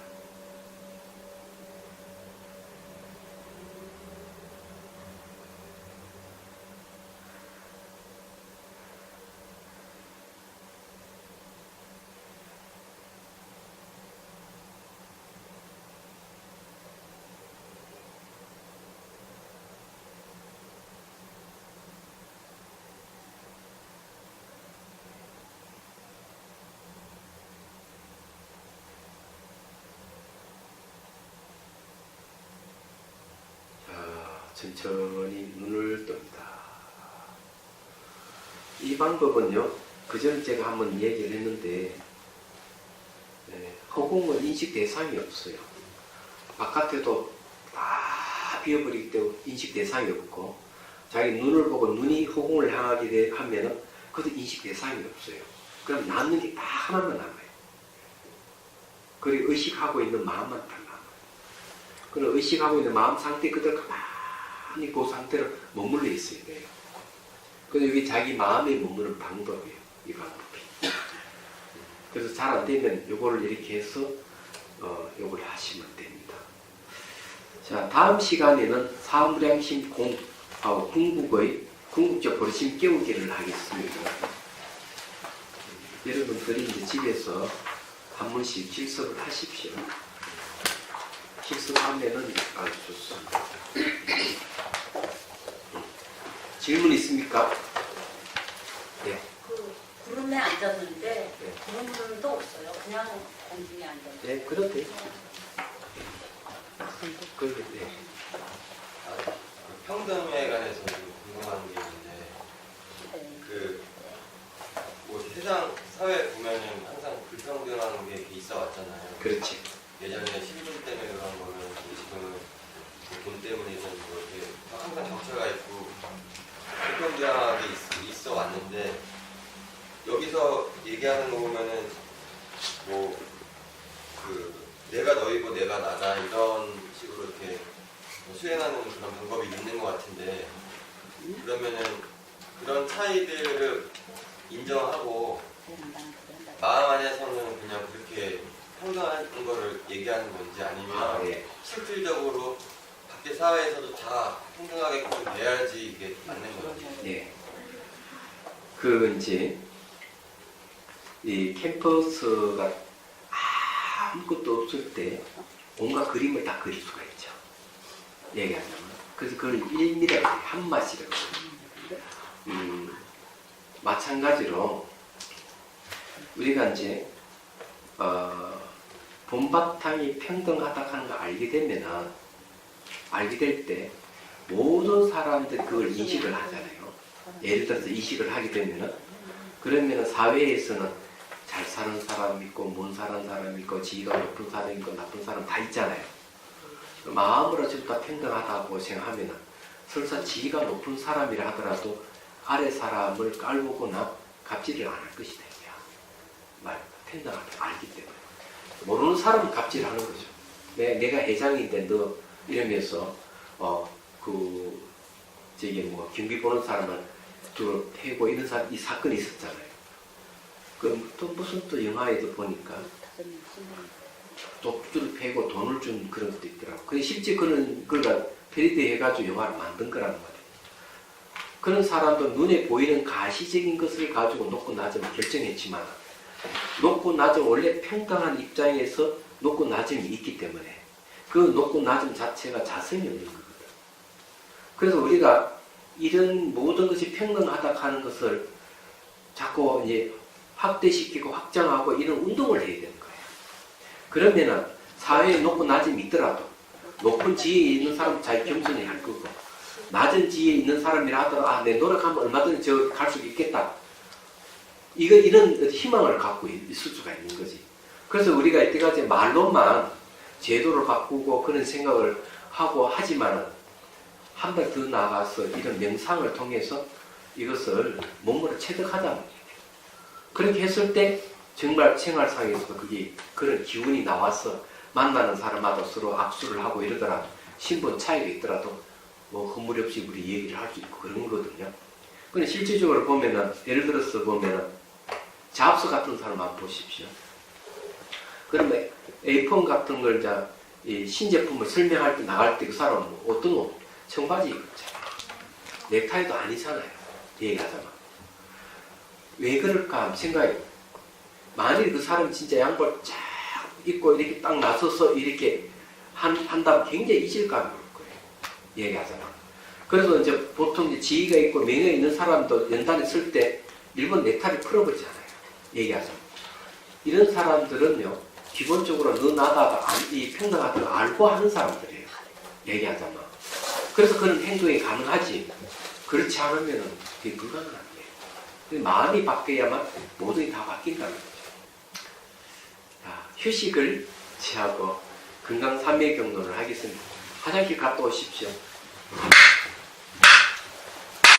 [SPEAKER 1] 천천히 눈을 뜹니다. 이 방법은요, 그전에 제가 한번 얘기를 했는데, 허공은 인식 대상이 없어요. 바깥에도 다 비어버리기 때문에 인식 대상이 없고, 자기 눈을 보고 눈이 허공을 향하게 하면은, 그것도 인식 대상이 없어요. 그럼 남는 게 딱 하나만 남아요. 그리고 의식하고 있는 마음만 딱 남아요. 그럼 의식하고 있는 마음 상태 그대로 가만히 그 상태로 머물러 있어야 돼요. 그래서 이게 자기 마음에 머무는 방법이에요. 이 방법이. 그래서 잘 안 되면 요거를 이렇게 해서 요걸 하시면 됩니다. 자, 다음 시간에는 사무량심 공하고 궁극적 버릇심 깨우기를 하겠습니다. 여러분들이 이제 집에서 한 번씩 실습을 하십시오. 실습하면은 아주 좋습니다. 질문 있습니까? 네.
[SPEAKER 3] 그 구름에 앉았는데
[SPEAKER 1] 네.
[SPEAKER 3] 구름도 없어요. 그냥 공중에 앉았는데.
[SPEAKER 1] 네, 그렇대요. 그렇게, 네.
[SPEAKER 4] 평등에 관해서 좀 궁금한 게 있는데, 뭐 세상 사회 보면은 항상 불평등한 게 있어 왔잖아요.
[SPEAKER 1] 그렇지.
[SPEAKER 4] 예전에 신분 때문에 그런 거는 지금은 돈 때문이든 뭐 이렇게 항상 정체가 있고 불평등하게 있어 왔는데, 여기서 얘기하는 거 보면은 뭐 내가 너희고 내가 나다 이런 식으로 이렇게 수행하는 그런 방법이 있는 것 같은데, 그러면은 그런 차이들을 인정하고 마음 안에서는 그냥 그렇게 평등한 거를 얘기하는 건지, 아니면
[SPEAKER 1] 예.
[SPEAKER 4] 실질적으로 밖에 사회에서도 다 평등하게끔 돼야지 이게 맞는 건지.
[SPEAKER 1] 예. 그 이제 이 캠퍼스가 아무것도 없을 때 온갖 그림을 다 그릴 수가 있죠. 얘기하자면. 그래서 그걸 일미라고 해요. 한맛이라고 해요. 마찬가지로 우리가 이제 본바탕이 평등하다 하는 걸 알게 되면은, 알게 될 때 모든 사람들이 그걸 인식을 하잖아요. 예를 들어서 인식을 하게 되면은, 그러면은 사회에서는 잘 사는 사람 있고 못 사는 사람 있고 지위가 높은 사람 있고 나쁜 사람 다 있잖아요. 마음으로 전부 다 평등하다고 생각하면은, 설사 지위가 높은 사람이라 하더라도 아래 사람을 깔보거나 갑질을 안 할 것이다. 평등하게 알기 때문에. 모르는 사람은 갑질하는 거죠. 내가 회장인데 너 이러면서 경비 보는 사람은 또 패고 이런 이 사건이 있었잖아요. 또 무슨 또 영화에도 보니까 독주를 패고 돈을 준 그런 것도 있더라고. 근데 실제 그걸 패러디 해가지고 영화를 만든 거라는 말이에요. 그런 사람도 눈에 보이는 가시적인 것을 가지고 높고 낮음을 결정했지만, 높고 낮음 원래 평등한 입장에서 높고 낮음이 있기 때문에 그 높고 낮음 자체가 자성이 없는 거거든. 그래서 우리가 이런 모든 것이 평등하다 하는 것을 자꾸 이제 확대시키고 확장하고 이런 운동을 해야 되는 거예요. 그러면은 사회에 높고 낮음이 있더라도 높은 지위에 있는 사람은 자기 겸손히 할 거고, 낮은 지위에 있는 사람이라 하더라도 내 노력하면 얼마든지 저 갈 수 있겠다. 이런 희망을 갖고 있을 수가 있는 거지. 그래서 우리가 이때까지 말로만 제도를 바꾸고 그런 생각을 하고 하지만은, 한 발 더 나아가서 이런 명상을 통해서 이것을 몸으로 체득하자는 얘기예요. 그렇게 했을 때 정말 생활상에서 그런 기운이 나와서 만나는 사람마다 서로 악수를 하고 이러더라. 신분 차이가 있더라도 뭐 허물이 없이 우리 얘기를 할 수 있고 그런 거거든요. 근데 실질적으로 보면은, 예를 들어서 보면은 잡스 같은 사람 한번 보십시오. 그러면 A4 같은 걸 이 신제품을 설명할 때 나갈 때 그 사람은 어떤 옷? 청바지 입었잖아요. 넥타이도 아니잖아요. 얘기하자면. 왜 그럴까 하면 생각해. 만일 그 사람 진짜 양말 쫙 입고 이렇게 딱 나서서 이렇게 한다면 굉장히 이질감이 올 거예요. 얘기하자면. 그래서 이제 보통 이제 지위가 있고 명예가 있는 사람도 연단에 쓸 때 일본 넥타이를 풀어버리잖아요. 얘기하자면. 이런 사람들은요, 기본적으로 너 나다가 이 평등하다고 알고 하는 사람들이에요. 얘기하자면. 그래서 그런 행동이 가능하지. 그렇지 않으면 그게 불가능한 거예요. 마음이 바뀌어야만 모든 게 다 바뀐다는 거죠. 자, 휴식을 취하고 건강 삼昧격론을 하겠습니다. 화장실 갔다 오십시오.